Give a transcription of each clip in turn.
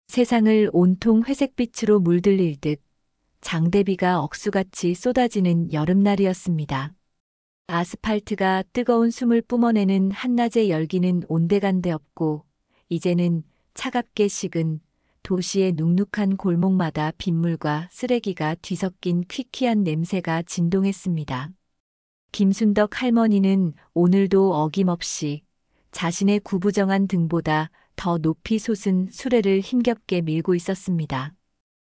세상을 온통 회색빛으로 물들일 듯 장대비가 억수같이 쏟아지는 여름날이었습니다. 아스팔트가 뜨거운 숨을 뿜어내는 한낮의 열기는 온데간데 없고 이제는 차갑게 식은 도시의 눅눅한 골목마다 빗물과 쓰레기가 뒤섞인 퀴퀴한 냄새가 진동했습니다. 김순덕 할머니는 오늘도 어김없이 자신의 구부정한 등보다 더 높이 솟은 수레를 힘겹게 밀고 있었습니다.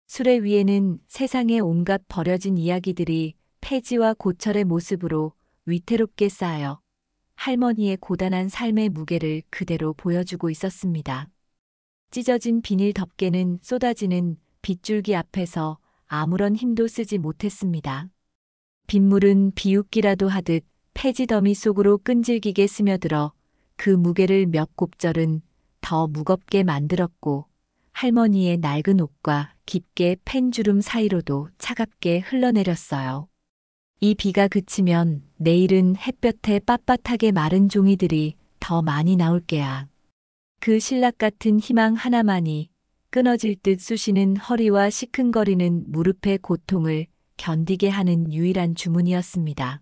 수레 위에는 세상의 온갖 버려진 이야기들이 폐지와 고철의 모습으로 위태롭게 쌓여 할머니의 고단한 삶의 무게를 그대로 보여주고 있었습니다. 찢어진 비닐 덮개는 쏟아지는 빗줄기 앞에서 아무런 힘도 쓰지 못했습니다. 빗물은 비웃기라도 하듯 폐지 더미 속으로 끈질기게 스며들어 그 무게를 몇 곱절은 더 무겁게 만들었고 할머니의 낡은 옷과 깊게 팬 주름 사이로도 차갑게 흘러내렸어요. 이 비가 그치면 내일은 햇볕에 빳빳하게 마른 종이들이 더 많이 나올 게야. 그 신락 같은 희망 하나만이 끊어질 듯 쑤시는 허리와 시큰거리는 무릎의 고통을 견디게 하는 유일한 주문이었습니다.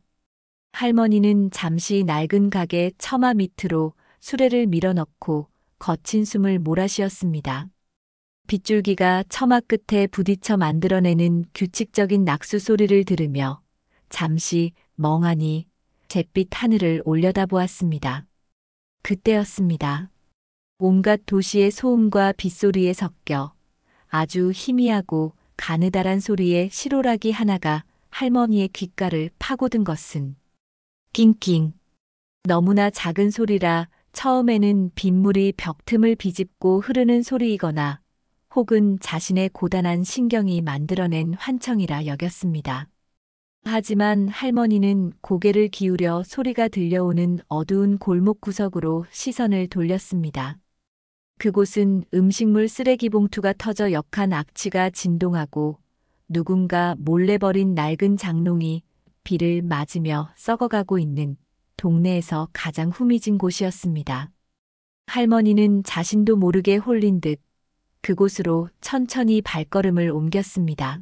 할머니는 잠시 낡은 가게 처마 밑으로 수레를 밀어넣고 거친 숨을 몰아쉬었습니다. 빗줄기가 처마 끝에 부딪혀 만들어내는 규칙적인 낙수 소리를 들으며 잠시 멍하니 잿빛 하늘을 올려다보았습니다. 그때였습니다. 온갖 도시의 소음과 빗소리에 섞여 아주 희미하고 가느다란 소리의 실오라기 하나가 할머니의 귓가를 파고든 것은 낑낑. 너무나 작은 소리라 처음에는 빗물이 벽틈을 비집고 흐르는 소리이거나 혹은 자신의 고단한 신경이 만들어낸 환청이라 여겼습니다. 하지만 할머니는 고개를 기울여 소리가 들려오는 어두운 골목 구석으로 시선을 돌렸습니다. 그곳은 음식물 쓰레기 봉투가 터져 역한 악취가 진동하고 누군가 몰래 버린 낡은 장롱이 비를 맞으며 썩어가고 있는 동네에서 가장 후미진 곳이었습니다. 할머니는 자신도 모르게 홀린 듯 그곳으로 천천히 발걸음을 옮겼습니다.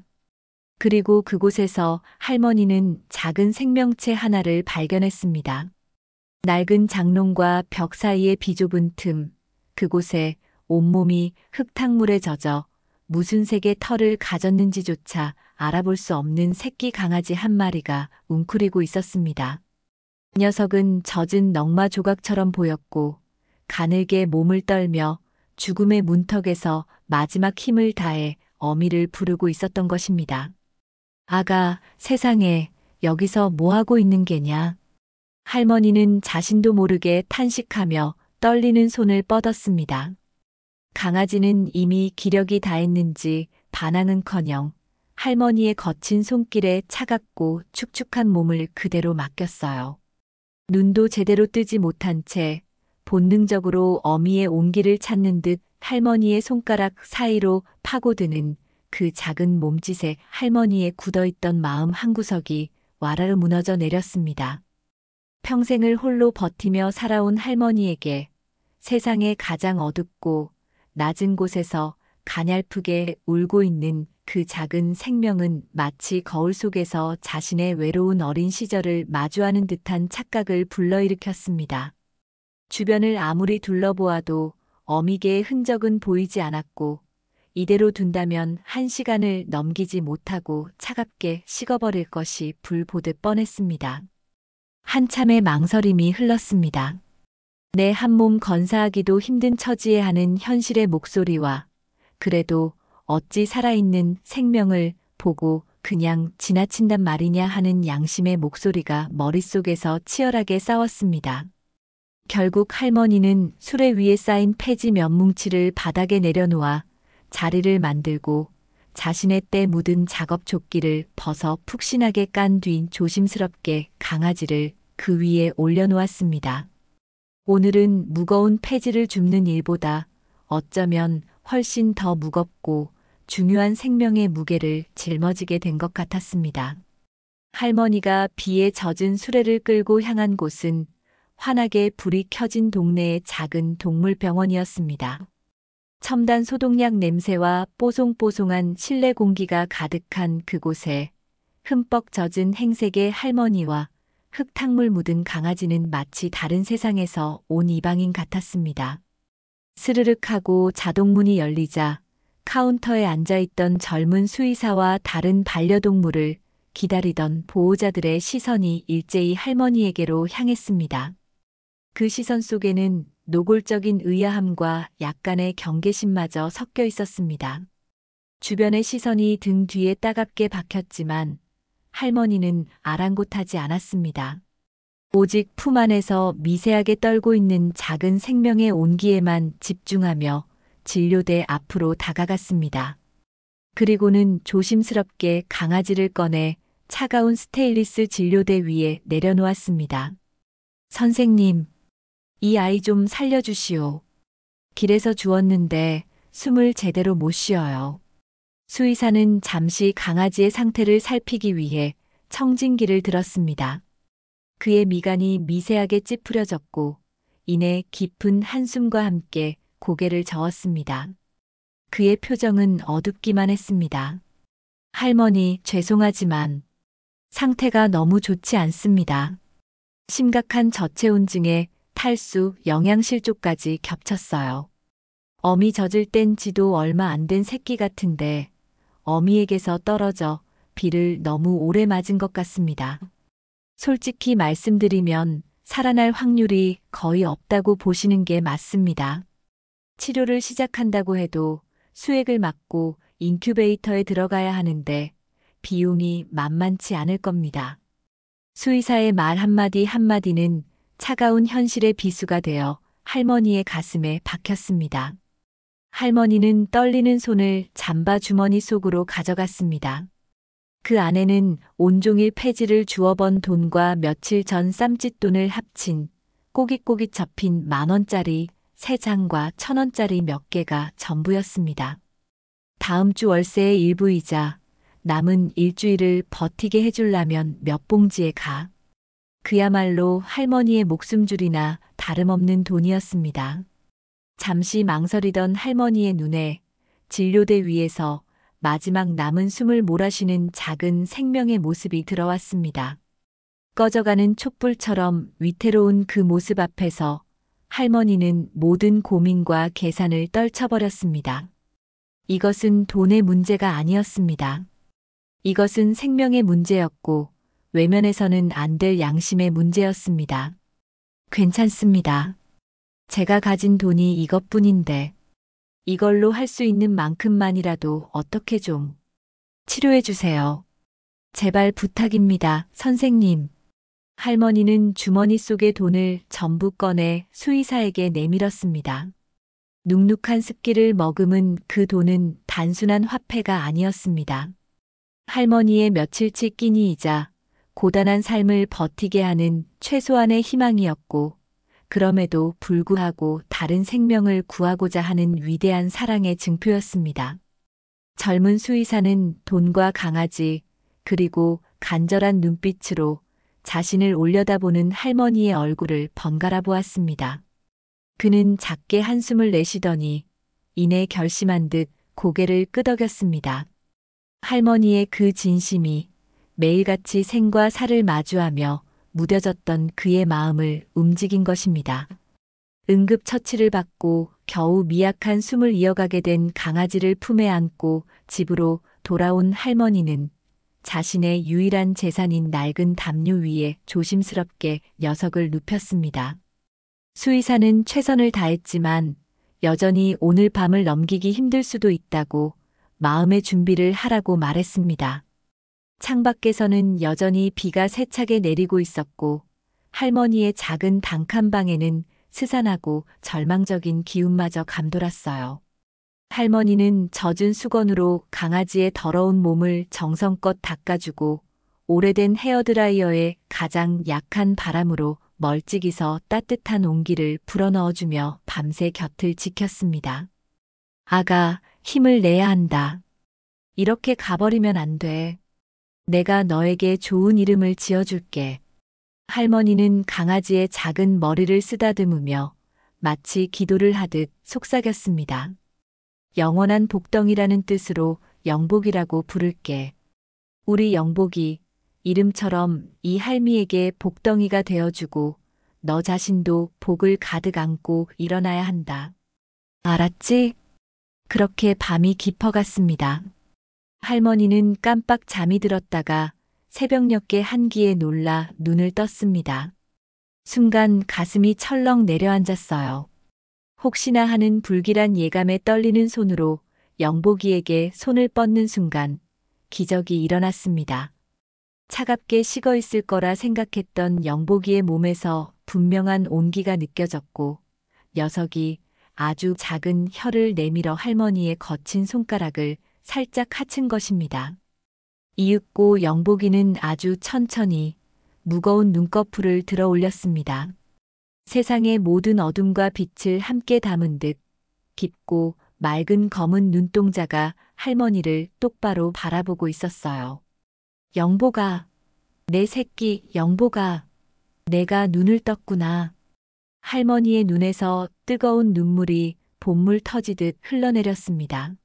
그리고 그곳에서 할머니는 작은 생명체 하나를 발견했습니다. 낡은 장롱과 벽 사이의 비좁은 틈, 그곳에 온몸이 흙탕물에 젖어 무슨 색의 털을 가졌는지조차 알아볼 수 없는 새끼 강아지 한 마리가 웅크리고 있었습니다. 녀석은 젖은 넝마 조각처럼 보였고 가늘게 몸을 떨며 죽음의 문턱에서 마지막 힘을 다해 어미를 부르고 있었던 것입니다. 아가, 세상에, 여기서 뭐하고 있는 게냐? 할머니는 자신도 모르게 탄식하며 떨리는 손을 뻗었습니다. 강아지는 이미 기력이 다했는지 반항은커녕 할머니의 거친 손길에 차갑고 축축한 몸을 그대로 맡겼어요. 눈도 제대로 뜨지 못한 채 본능적으로 어미의 온기를 찾는 듯 할머니의 손가락 사이로 파고드는 그 작은 몸짓에 할머니의 굳어있던 마음 한구석이 와라르 무너져 내렸습니다. 평생을 홀로 버티며 살아온 할머니에게 세상의 가장 어둡고 낮은 곳에서 가냘프게 울고 있는 그 작은 생명은 마치 거울 속에서 자신의 외로운 어린 시절을 마주하는 듯한 착각을 불러일으켰습니다. 주변을 아무리 둘러보아도 어미개의 흔적은 보이지 않았고 이대로 둔다면 1시간을 넘기지 못하고 차갑게 식어버릴 것이 불보듯 뻔했습니다. 한참의 망설임이 흘렀습니다. 내 한몸 건사하기도 힘든 처지에 하는 현실의 목소리와 그래도 어찌 살아있는 생명을 보고 그냥 지나친단 말이냐 하는 양심의 목소리가 머릿속에서 치열하게 싸웠습니다. 결국 할머니는 수레 위에 쌓인 폐지 몇 뭉치를 바닥에 내려놓아 자리를 만들고 자신의 때 묻은 작업 조끼를 벗어 푹신하게 깐 뒤 조심스럽게 강아지를 그 위에 올려놓았습니다. 오늘은 무거운 폐지를 줍는 일보다 어쩌면 훨씬 더 무겁고 중요한 생명의 무게를 짊어지게 된 것 같았습니다. 할머니가 비에 젖은 수레를 끌고 향한 곳은 환하게 불이 켜진 동네의 작은 동물병원이었습니다. 첨단 소독약 냄새와 뽀송뽀송한 실내 공기가 가득한 그곳에 흠뻑 젖은 행색의 할머니와 흙탕물 묻은 강아지는 마치 다른 세상에서 온 이방인 같았습니다. 스르륵 하고 자동문이 열리자 카운터에 앉아있던 젊은 수의사와 다른 반려동물을 기다리던 보호자들의 시선이 일제히 할머니에게로 향했습니다. 그 시선 속에는 노골적인 의아함과 약간의 경계심마저 섞여 있었습니다. 주변의 시선이 등 뒤에 따갑게 박혔지만 할머니는 아랑곳하지 않았습니다. 오직 품 안에서 미세하게 떨고 있는 작은 생명의 온기에만 집중하며 진료대 앞으로 다가갔습니다. 그리고는 조심스럽게 강아지를 꺼내 차가운 스테인리스 진료대 위에 내려놓았습니다. 선생님, 이 아이 좀 살려주시오. 길에서 주웠는데 숨을 제대로 못 쉬어요. 수의사는 잠시 강아지의 상태를 살피기 위해 청진기를 들었습니다. 그의 미간이 미세하게 찌푸려졌고 이내 깊은 한숨과 함께 고개를 저었습니다. 그의 표정은 어둡기만 했습니다. 할머니, 죄송하지만 상태가 너무 좋지 않습니다. 심각한 저체온증에 탈수, 영양실조까지 겹쳤어요. 어미 젖을 땐 지도 얼마 안 된 새끼 같은데 어미에게서 떨어져 비를 너무 오래 맞은 것 같습니다. 솔직히 말씀드리면 살아날 확률이 거의 없다고 보시는 게 맞습니다. 치료를 시작한다고 해도 수액을 맞고 인큐베이터에 들어가야 하는데 비용이 만만치 않을 겁니다. 수의사의 말 한마디 한마디는 차가운 현실의 비수가 되어 할머니의 가슴에 박혔습니다. 할머니는 떨리는 손을 잠바 주머니 속으로 가져갔습니다. 그 안에는 온종일 폐지를 주워번 돈과 며칠 전 쌈짓돈을 합친 꼬깃꼬깃 접힌 10,000원짜리 3장과 1,000원짜리 몇 개가 전부였습니다. 다음 주 월세의 일부이자 남은 일주일을 버티게 해주려면 몇 봉지에 가. 그야말로 할머니의 목숨줄이나 다름없는 돈이었습니다. 잠시 망설이던 할머니의 눈에 진료대 위에서 마지막 남은 숨을 몰아쉬는 작은 생명의 모습이 들어왔습니다. 꺼져가는 촛불처럼 위태로운 그 모습 앞에서 할머니는 모든 고민과 계산을 떨쳐버렸습니다. 이것은 돈의 문제가 아니었습니다. 이것은 생명의 문제였고 외면해서는 안 될 양심의 문제였습니다. 괜찮습니다. 제가 가진 돈이 이것뿐인데 이걸로 할 수 있는 만큼만이라도 어떻게 좀 치료해 주세요. 제발 부탁입니다, 선생님. 할머니는 주머니 속의 돈을 전부 꺼내 수의사에게 내밀었습니다. 눅눅한 습기를 머금은 그 돈은 단순한 화폐가 아니었습니다. 할머니의 며칠치 끼니이자 고단한 삶을 버티게 하는 최소한의 희망이었고 그럼에도 불구하고 다른 생명을 구하고자 하는 위대한 사랑의 증표였습니다. 젊은 수의사는 돈과 강아지 그리고 간절한 눈빛으로 자신을 올려다보는 할머니의 얼굴을 번갈아 보았습니다. 그는 작게 한숨을 내쉬더니 이내 결심한 듯 고개를 끄덕였습니다. 할머니의 그 진심이 매일같이 생과 사를 마주하며 무뎌졌던 그의 마음을 움직인 것입니다. 응급처치를 받고 겨우 미약한 숨을 이어가게 된 강아지를 품에 안고 집으로 돌아온 할머니는 자신의 유일한 재산인 낡은 담요 위에 조심스럽게 녀석을 눕혔습니다. 수의사는 최선을 다했지만 여전히 오늘 밤을 넘기기 힘들 수도 있다고 마음의 준비를 하라고 말했습니다. 창밖에서는 여전히 비가 세차게 내리고 있었고 할머니의 작은 단칸방에는 스산하고 절망적인 기운마저 감돌았어요. 할머니는 젖은 수건으로 강아지의 더러운 몸을 정성껏 닦아주고 오래된 헤어드라이어에 가장 약한 바람으로 멀찍이서 따뜻한 온기를 불어넣어주며 밤새 곁을 지켰습니다. 아가, 힘을 내야 한다. 이렇게 가버리면 안 돼. 내가 너에게 좋은 이름을 지어줄게. 할머니는 강아지의 작은 머리를 쓰다듬으며 마치 기도를 하듯 속삭였습니다. 영원한 복덩이라는 뜻으로 영복이라고 부를게. 우리 영복이 이름처럼 이 할미에게 복덩이가 되어주고 너 자신도 복을 가득 안고 일어나야 한다. 알았지? 그렇게 밤이 깊어갔습니다. 할머니는 깜빡 잠이 들었다가 새벽녘의 한기에 놀라 눈을 떴습니다. 순간 가슴이 철렁 내려앉았어요. 혹시나 하는 불길한 예감에 떨리는 손으로 영복이에게 손을 뻗는 순간 기적이 일어났습니다. 차갑게 식어 있을 거라 생각했던 영복이의 몸에서 분명한 온기가 느껴졌고 녀석이 아주 작은 혀를 내밀어 할머니의 거친 손가락을 살짝 하친 것입니다. 이윽고 영복이는 아주 천천히 무거운 눈꺼풀을 들어 올렸습니다. 세상의 모든 어둠과 빛을 함께 담은 듯 깊고 맑은 검은 눈동자가 할머니를 똑바로 바라보고 있었어요. 영복아, 내 새끼 영복아, 내가 눈을 떴구나. 할머니의 눈에서 뜨거운 눈물이 봇물 터지듯 흘러내렸습니다.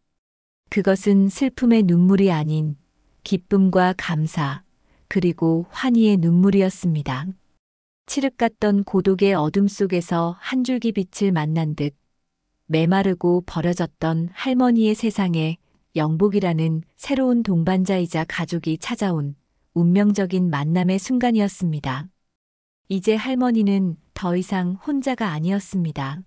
그것은 슬픔의 눈물이 아닌 기쁨과 감사, 그리고 환희의 눈물이었습니다. 칠흑 같던 고독의 어둠 속에서 한 줄기 빛을 만난 듯 메마르고 버려졌던 할머니의 세상에 영복이라는 새로운 동반자이자 가족이 찾아온 운명적인 만남의 순간이었습니다. 이제 할머니는 더 이상 혼자가 아니었습니다.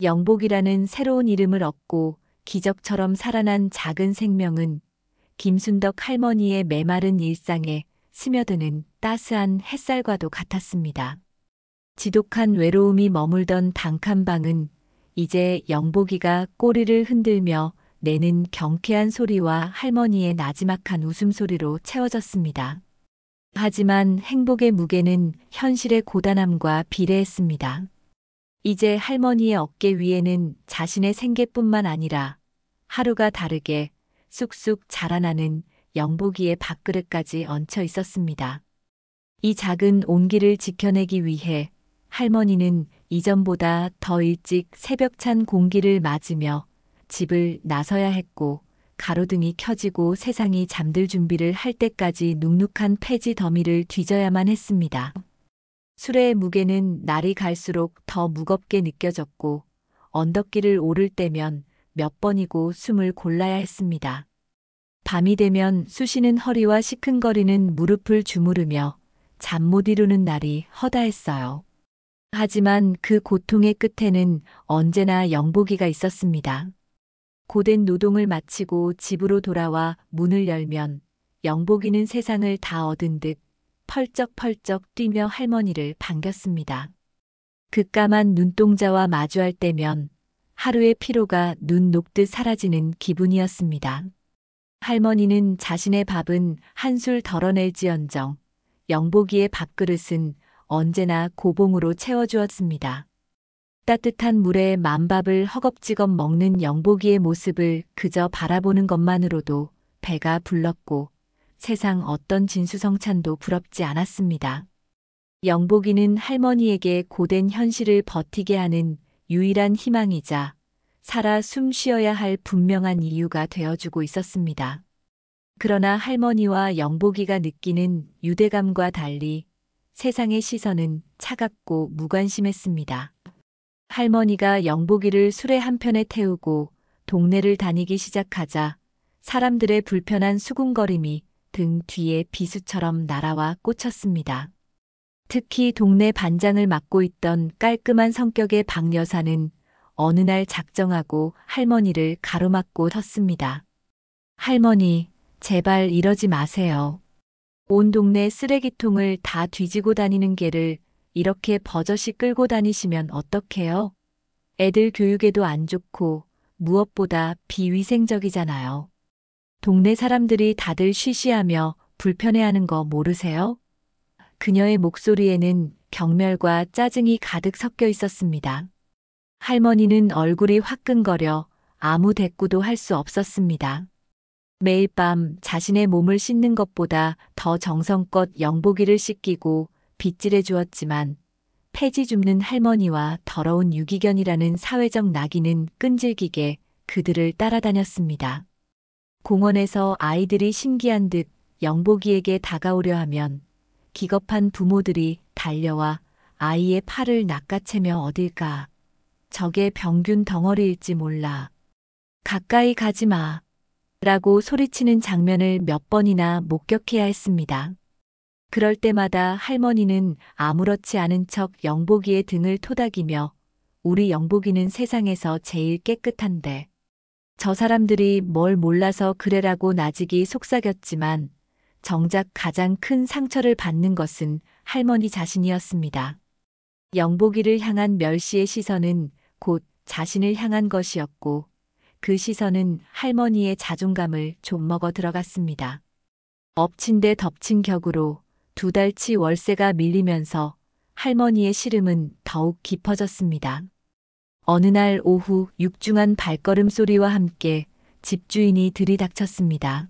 영복이라는 새로운 이름을 얻고 기적처럼 살아난 작은 생명은 김순덕 할머니의 메마른 일상에 스며드는 따스한 햇살과도 같았습니다. 지독한 외로움이 머물던 단칸방은 이제 영복이가 꼬리를 흔들며 내는 경쾌한 소리와 할머니의 나지막한 웃음소리로 채워졌습니다. 하지만 행복의 무게는 현실의 고단함과 비례했습니다. 이제 할머니의 어깨 위에는 자신의 생계뿐만 아니라 하루가 다르게 쑥쑥 자라나는 영복이의 밥그릇까지 얹혀 있었습니다. 이 작은 온기를 지켜내기 위해 할머니는 이전보다 더 일찍 새벽찬 공기를 맞으며 집을 나서야 했고 가로등이 켜지고 세상이 잠들 준비를 할 때까지 눅눅한 폐지 더미를 뒤져야만 했습니다. 술의 무게는 날이 갈수록 더 무겁게 느껴졌고 언덕길을 오를 때면 몇 번이고 숨을 골라야 했습니다. 밤이 되면 쑤시는 허리와 시큰거리는 무릎을 주무르며 잠 못 이루는 날이 허다했어요. 하지만 그 고통의 끝에는 언제나 영복이가 있었습니다. 고된 노동을 마치고 집으로 돌아와 문을 열면 영복이는 세상을 다 얻은 듯 펄쩍펄쩍 뛰며 할머니를 반겼습니다. 그 까만 눈동자와 마주할 때면 하루의 피로가 눈 녹듯 사라지는 기분이었습니다. 할머니는 자신의 밥은 한술 덜어낼지언정 영복이의 밥그릇은 언제나 고봉으로 채워주었습니다. 따뜻한 물에 만밥을 허겁지겁 먹는 영복이의 모습을 그저 바라보는 것만으로도 배가 불렀고 세상 어떤 진수성찬도 부럽지 않았습니다. 영복이는 할머니에게 고된 현실을 버티게 하는 유일한 희망이자 살아 숨 쉬어야 할 분명한 이유가 되어주고 있었습니다. 그러나 할머니와 영복이가 느끼는 유대감과 달리 세상의 시선은 차갑고 무관심했습니다. 할머니가 영복이를 수레 한편에 태우고 동네를 다니기 시작하자 사람들의 불편한 수군거림이 등 뒤에 비수처럼 날아와 꽂혔습니다. 특히 동네 반장을 맡고 있던 깔끔한 성격의 박 여사는 어느 날 작정하고 할머니를 가로막고 섰습니다. 할머니, 제발 이러지 마세요. 온 동네 쓰레기통을 다 뒤지고 다니는 개를 이렇게 버젓이 끌고 다니시면 어떡해요? 애들 교육에도 안 좋고 무엇보다 비위생적이잖아요. 동네 사람들이 다들 쉬쉬하며 불편해하는 거 모르세요? 그녀의 목소리에는 경멸과 짜증이 가득 섞여 있었습니다. 할머니는 얼굴이 화끈거려 아무 대꾸도 할 수 없었습니다. 매일 밤 자신의 몸을 씻는 것보다 더 정성껏 영복이를 씻기고 빗질해 주었지만 폐지 줍는 할머니와 더러운 유기견이라는 사회적 낙인은 끈질기게 그들을 따라다녔습니다. 공원에서 아이들이 신기한 듯 영복이에게 다가오려 하면 기겁한 부모들이 달려와 아이의 팔을 낚아채며 어딜까. 저게 병균 덩어리일지 몰라. 가까이 가지 마. 라고 소리치는 장면을 몇 번이나 목격해야 했습니다. 그럴 때마다 할머니는 아무렇지 않은 척 영복이의 등을 토닥이며 우리 영복이는 세상에서 제일 깨끗한데 저 사람들이 뭘 몰라서 그래라고 나직이 속삭였지만 정작 가장 큰 상처를 받는 것은 할머니 자신이었습니다. 영복이를 향한 멸시의 시선은 곧 자신을 향한 것이었고 그 시선은 할머니의 자존감을 좀먹어 들어갔습니다. 엎친 데 덮친 격으로 2달치 월세가 밀리면서 할머니의 시름은 더욱 깊어졌습니다. 어느 날 오후 육중한 발걸음 소리와 함께 집주인이 들이닥쳤습니다.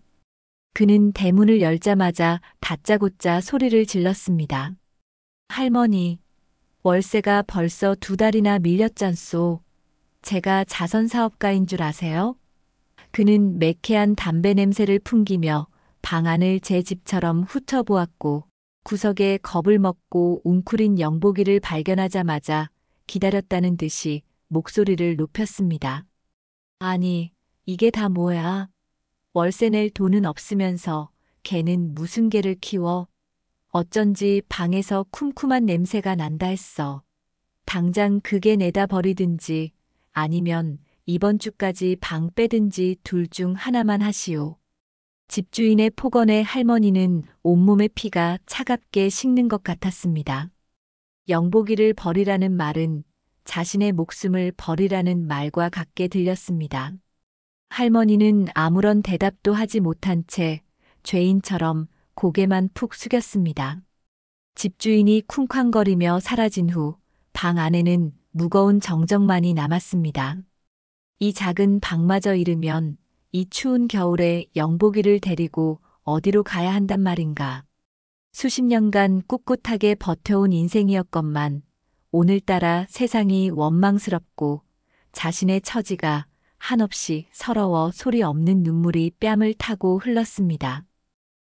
그는 대문을 열자마자 다짜고짜 소리를 질렀습니다. 할머니, 월세가 벌써 2달이나 밀렸잖소. 제가 자선사업가인 줄 아세요? 그는 매캐한 담배 냄새를 풍기며 방 안을 제 집처럼 훑어보았고 구석에 겁을 먹고 웅크린 영복이를 발견하자마자 기다렸다는 듯이 목소리를 높였습니다. 아니, 이게 다 뭐야? 월세 낼 돈은 없으면서 개는 무슨 개를 키워? 어쩐지 방에서 쿰쿰한 냄새가 난다 했어. 당장 그 개 내다 버리든지 아니면 이번 주까지 방 빼든지 둘 중 하나만 하시오. 집주인의 폭언에 할머니는 온몸의 피가 차갑게 식는 것 같았습니다. 영복이를 버리라는 말은 자신의 목숨을 버리라는 말과 같게 들렸습니다. 할머니는 아무런 대답도 하지 못한 채 죄인처럼 고개만 푹 숙였습니다. 집주인이 쿵쾅거리며 사라진 후 방 안에는 무거운 정적만이 남았습니다. 이 작은 방마저 잃으면 이 추운 겨울에 영복이를 데리고 어디로 가야 한단 말인가. 수십 년간 꿋꿋하게 버텨온 인생이었건만 오늘따라 세상이 원망스럽고 자신의 처지가 한없이 서러워 소리 없는 눈물이 뺨을 타고 흘렀습니다.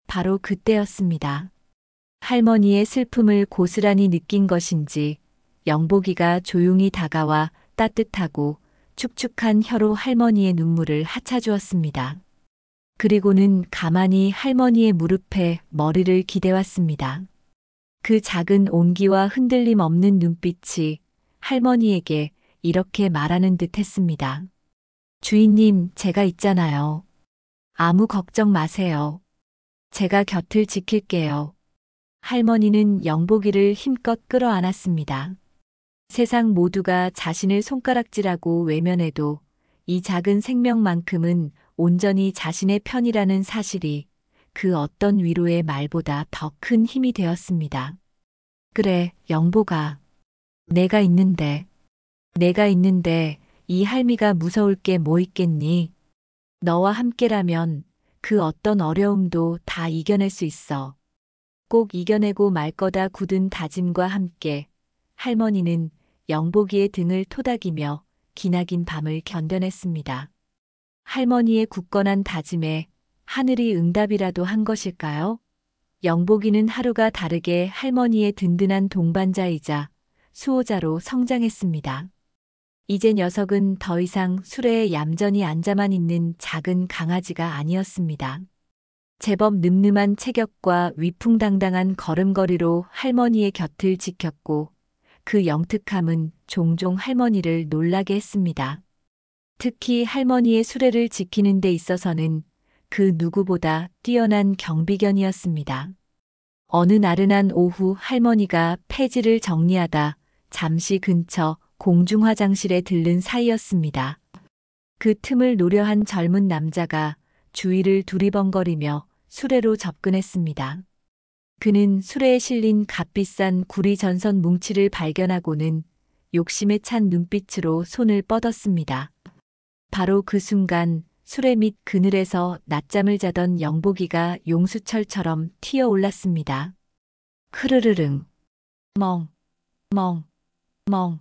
바로 그때였습니다. 할머니의 슬픔을 고스란히 느낀 것인지 영복이가 조용히 다가와 따뜻하고 축축한 혀로 할머니의 눈물을 핫아주었습니다. 그리고는 가만히 할머니의 무릎에 머리를 기대왔습니다. 그 작은 온기와 흔들림 없는 눈빛이 할머니에게 이렇게 말하는 듯 했습니다. 주인님, 제가 있잖아요. 아무 걱정 마세요. 제가 곁을 지킬게요. 할머니는 영복이를 힘껏 끌어안았습니다. 세상 모두가 자신을 손가락질하고 외면해도 이 작은 생명만큼은 온전히 자신의 편이라는 사실이 그 어떤 위로의 말보다 더 큰 힘이 되었습니다. 그래, 영복아. 내가 있는데 이 할미가 무서울 게 뭐 있겠니? 너와 함께라면 그 어떤 어려움도 다 이겨낼 수 있어. 꼭 이겨내고 말 거다 굳은 다짐과 함께 할머니는 영복이의 등을 토닥이며 기나긴 밤을 견뎌냈습니다. 할머니의 굳건한 다짐에 하늘이 응답이라도 한 것일까요? 영복이는 하루가 다르게 할머니의 든든한 동반자이자 수호자로 성장했습니다. 이제 녀석은 더 이상 수레에 얌전히 앉아만 있는 작은 강아지가 아니었습니다. 제법 늠름한 체격과 위풍당당한 걸음걸이로 할머니의 곁을 지켰고 그 영특함은 종종 할머니를 놀라게 했습니다. 특히 할머니의 수레를 지키는 데 있어서는 그 누구보다 뛰어난 경비견이었습니다. 어느 나른한 오후 할머니가 폐지를 정리하다 잠시 근처 공중화장실에 들른 사이였습니다. 그 틈을 노려한 젊은 남자가 주위를 두리번거리며 수레로 접근했습니다. 그는 수레에 실린 값비싼 구리 전선 뭉치를 발견하고는 욕심에 찬 눈빛으로 손을 뻗었습니다. 바로 그 순간 수레 밑 그늘에서 낮잠을 자던 영복이가 용수철처럼 튀어올랐습니다. 흐르르릉. 멍. 멍. 멍.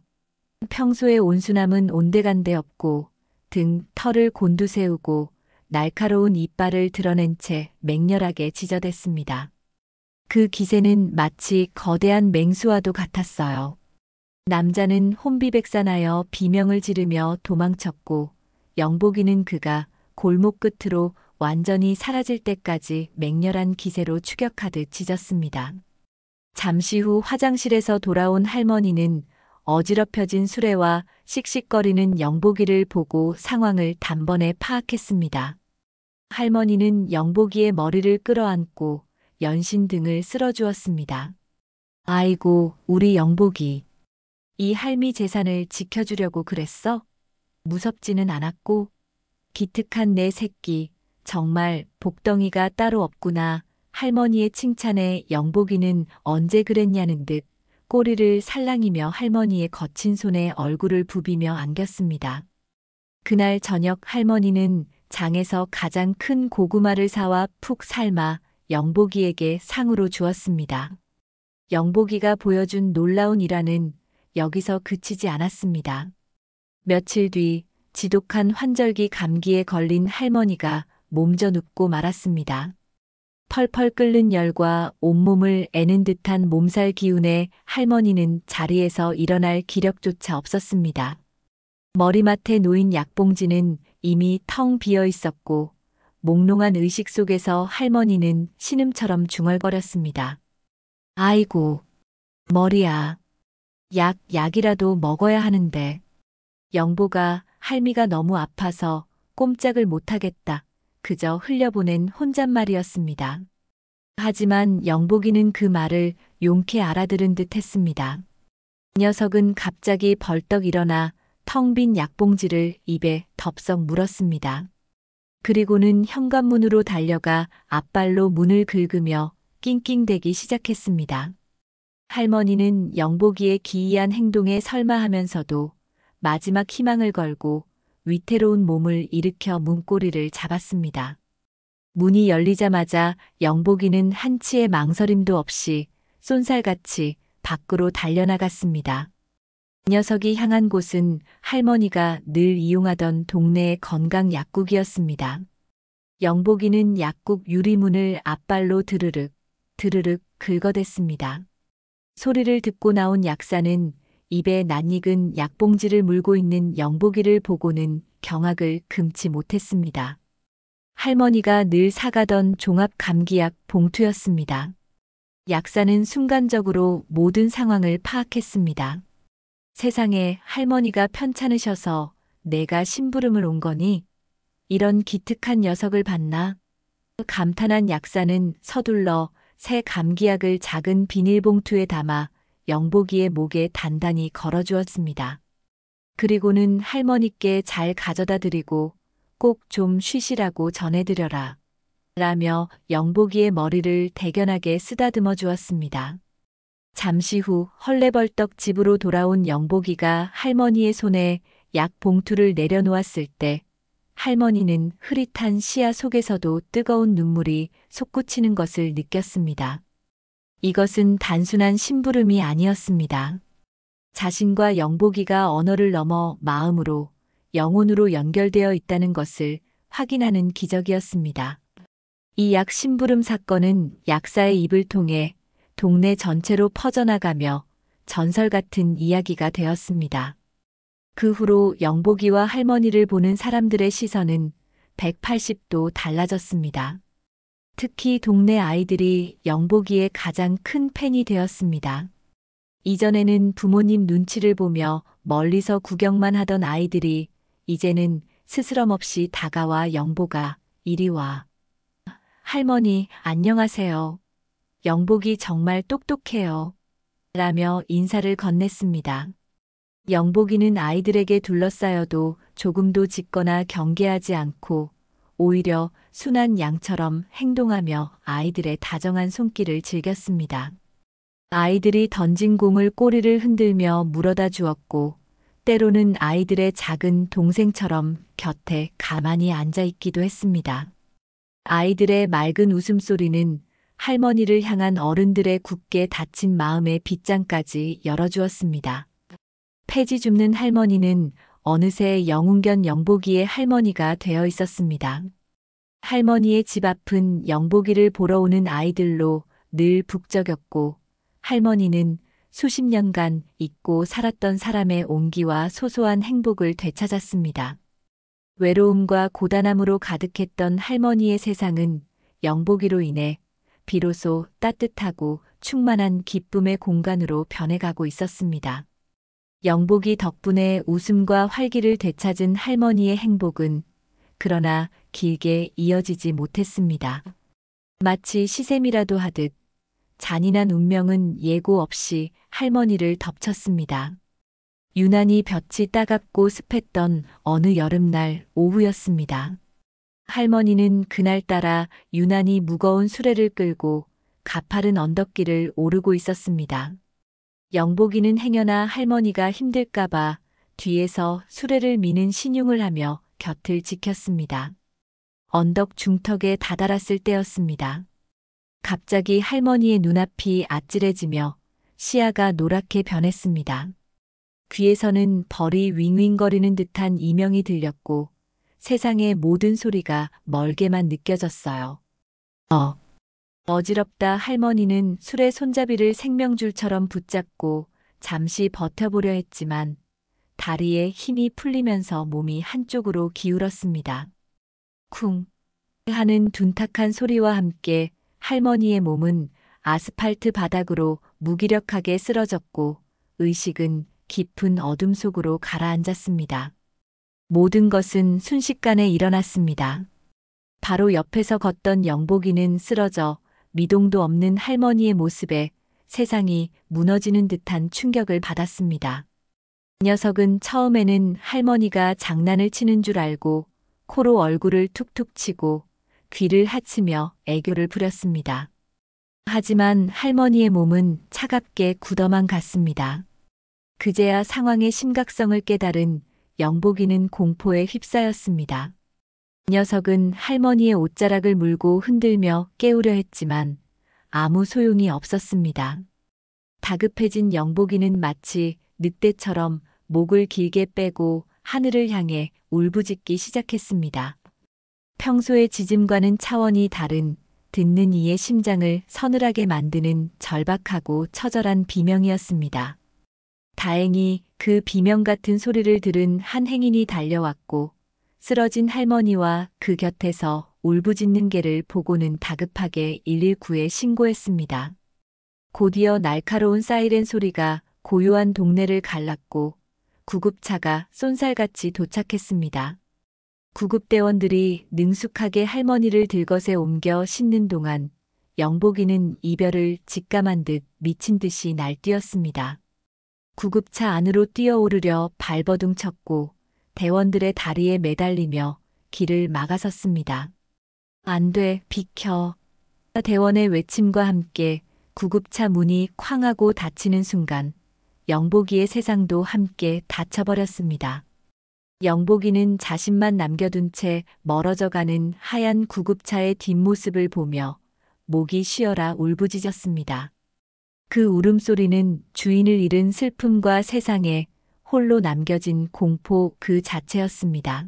평소의 온순함은 온데간데 없고 등 털을 곤두세우고 날카로운 이빨을 드러낸 채 맹렬하게 지저댔습니다. 그 기세는 마치 거대한 맹수와도 같았어요. 남자는 혼비백산하여 비명을 지르며 도망쳤고 영복이는 그가 골목 끝으로 완전히 사라질 때까지 맹렬한 기세로 추격하듯 짖었습니다. 잠시 후 화장실에서 돌아온 할머니는 어지럽혀진 수레와 씩씩거리는 영복이를 보고 상황을 단번에 파악했습니다. 할머니는 영복이의 머리를 끌어안고 연신 등을 쓸어주었습니다. 아이고, 우리 영복이. 이 할미 재산을 지켜주려고 그랬어? 무섭지는 않았고, 기특한 내 새끼, 정말 복덩이가 따로 없구나. 할머니의 칭찬에 영복이는 언제 그랬냐는 듯 꼬리를 살랑이며 할머니의 거친 손에 얼굴을 부비며 안겼습니다. 그날 저녁 할머니는 장에서 가장 큰 고구마를 사와 푹 삶아 영복이에게 상으로 주었습니다. 영복이가 보여준 놀라운 일화는 여기서 그치지 않았습니다. 며칠 뒤 지독한 환절기 감기에 걸린 할머니가 몸져 눕고 말았습니다. 펄펄 끓는 열과 온몸을 애는 듯한 몸살 기운에 할머니는 자리에서 일어날 기력조차 없었습니다. 머리맡에 놓인 약봉지는 이미 텅 비어 있었고 몽롱한 의식 속에서 할머니는 신음처럼 중얼거렸습니다. 아이고, 머리야. 약이라도 먹어야 하는데. 영보가 할미가 너무 아파서 꼼짝을 못하겠다. 그저 흘려보낸 혼잣말이었습니다. 하지만 영복이는 그 말을 용케 알아들은 듯 했습니다. 녀석은 갑자기 벌떡 일어나 텅 빈 약봉지를 입에 덥석 물었습니다. 그리고는 현관문으로 달려가 앞발로 문을 긁으며 낑낑대기 시작했습니다. 할머니는 영복이의 기이한 행동에 설마하면서도 마지막 희망을 걸고 위태로운 몸을 일으켜 문고리를 잡았습니다. 문이 열리자마자 영복이는 한치의 망설임도 없이 쏜살같이 밖으로 달려나갔습니다. 녀석이 향한 곳은 할머니가 늘 이용하던 동네의 건강 약국이었습니다. 영복이는 약국 유리문을 앞발로 드르륵 긁어댔습니다. 소리를 듣고 나온 약사는 입에 낯익은 약봉지를 물고 있는 영복이를 보고는 경악을 금치 못했습니다. 할머니가 늘 사가던 종합 감기약 봉투였습니다. 약사는 순간적으로 모든 상황을 파악했습니다. 세상에, 할머니가 편찮으셔서 내가 심부름을 온 거니? 이런 기특한 녀석을 봤나? 감탄한 약사는 서둘러 새 감기약을 작은 비닐봉투에 담아 영복이의 목에 단단히 걸어주었습니다. 그리고는 할머니께 잘 가져다 드리고 꼭 좀 쉬시라고 전해드려라. 라며 영복이의 머리를 대견하게 쓰다듬어 주었습니다. 잠시 후 헐레벌떡 집으로 돌아온 영복이가 할머니의 손에 약 봉투를 내려놓았을 때 할머니는 흐릿한 시야 속에서도 뜨거운 눈물이 솟구치는 것을 느꼈습니다. 이것은 단순한 심부름이 아니었습니다. 자신과 영복이가 언어를 넘어 마음으로, 영혼으로 연결되어 있다는 것을 확인하는 기적이었습니다. 이 약 심부름 사건은 약사의 입을 통해 동네 전체로 퍼져나가며 전설 같은 이야기가 되었습니다. 그 후로 영복이와 할머니를 보는 사람들의 시선은 180도 달라졌습니다. 특히 동네 아이들이 영복이의 가장 큰 팬이 되었습니다. 이전에는 부모님 눈치를 보며 멀리서 구경만 하던 아이들이 이제는 스스럼 없이 다가와 영복아, 이리 와. 할머니, 안녕하세요. 영복이 정말 똑똑해요. 라며 인사를 건넸습니다. 영복이는 아이들에게 둘러싸여도 조금도 짖거나 경계하지 않고 오히려 순한 양처럼 행동하며 아이들의 다정한 손길을 즐겼습니다. 아이들이 던진 공을 꼬리를 흔들며 물어다 주었고 때로는 아이들의 작은 동생처럼 곁에 가만히 앉아 있기도 했습니다. 아이들의 맑은 웃음소리는 할머니를 향한 어른들의 굳게 닫힌 마음의 빗장까지 열어주었습니다. 폐지 줍는 할머니는 어느새 영웅견 영복이의 할머니가 되어 있었습니다. 할머니의 집 앞은 영복이를 보러 오는 아이들로 늘 북적였고 할머니는 수십 년간 잊고 살았던 사람의 온기와 소소한 행복을 되찾았습니다. 외로움과 고단함으로 가득했던 할머니의 세상은 영복이로 인해 비로소 따뜻하고 충만한 기쁨의 공간으로 변해가고 있었습니다. 영복이 덕분에 웃음과 활기를 되찾은 할머니의 행복은 그러나 길게 이어지지 못했습니다. 마치 시샘이라도 하듯 잔인한 운명은 예고 없이 할머니를 덮쳤습니다. 유난히 볕이 따갑고 습했던 어느 여름날 오후였습니다. 할머니는 그날따라 유난히 무거운 수레를 끌고 가파른 언덕길을 오르고 있었습니다. 영복이는 행여나 할머니가 힘들까봐 뒤에서 수레를 미는 신용을 하며 곁을 지켰습니다. 언덕 중턱에 다다랐을 때였습니다. 갑자기 할머니의 눈앞이 아찔해지며 시야가 노랗게 변했습니다. 귀에서는 벌이 윙윙거리는 듯한 이명이 들렸고 세상의 모든 소리가 멀게만 느껴졌어요. 어지럽다. 할머니는 수레 손잡이를 생명줄처럼 붙잡고 잠시 버텨보려 했지만 다리에 힘이 풀리면서 몸이 한쪽으로 기울었습니다. 쿵 하는 둔탁한 소리와 함께 할머니의 몸은 아스팔트 바닥으로 무기력하게 쓰러졌고 의식은 깊은 어둠 속으로 가라앉았습니다. 모든 것은 순식간에 일어났습니다. 바로 옆에서 걷던 영복이는 쓰러져 미동도 없는 할머니의 모습에 세상이 무너지는 듯한 충격을 받았습니다. 녀석은 처음에는 할머니가 장난을 치는 줄 알고 코로 얼굴을 툭툭 치고 귀를 하치며 애교를 부렸습니다. 하지만 할머니의 몸은 차갑게 굳어만 갔습니다. 그제야 상황의 심각성을 깨달은 영복이는 공포에 휩싸였습니다. 녀석은 할머니의 옷자락을 물고 흔들며 깨우려 했지만 아무 소용이 없었습니다. 다급해진 영복이는 마치 늑대처럼 목을 길게 빼고 하늘을 향해 울부짖기 시작했습니다. 평소의 짖음과는 차원이 다른 듣는 이의 심장을 서늘하게 만드는 절박하고 처절한 비명이었습니다. 다행히 그 비명 같은 소리를 들은 한 행인이 달려왔고 쓰러진 할머니와 그 곁에서 울부짖는 개를 보고는 다급하게 119에 신고했습니다. 곧이어 날카로운 사이렌 소리가 고요한 동네를 갈랐고 구급차가 쏜살같이 도착했습니다. 구급대원들이 능숙하게 할머니를 들것에 옮겨 싣는 동안 영복이는 이별을 직감한 듯 미친 듯이 날뛰었습니다. 구급차 안으로 뛰어오르려 발버둥 쳤고 대원들의 다리에 매달리며 길을 막아섰습니다. 안 돼, 비켜. 대원의 외침과 함께 구급차 문이 쾅 하고 닫히는 순간 영복이의 세상도 함께 닫혀버렸습니다. 영복이는 자신만 남겨둔 채 멀어져가는 하얀 구급차의 뒷모습을 보며 목이 쉬어라 울부짖었습니다. 그 울음소리는 주인을 잃은 슬픔과 세상에 홀로 남겨진 공포 그 자체였습니다.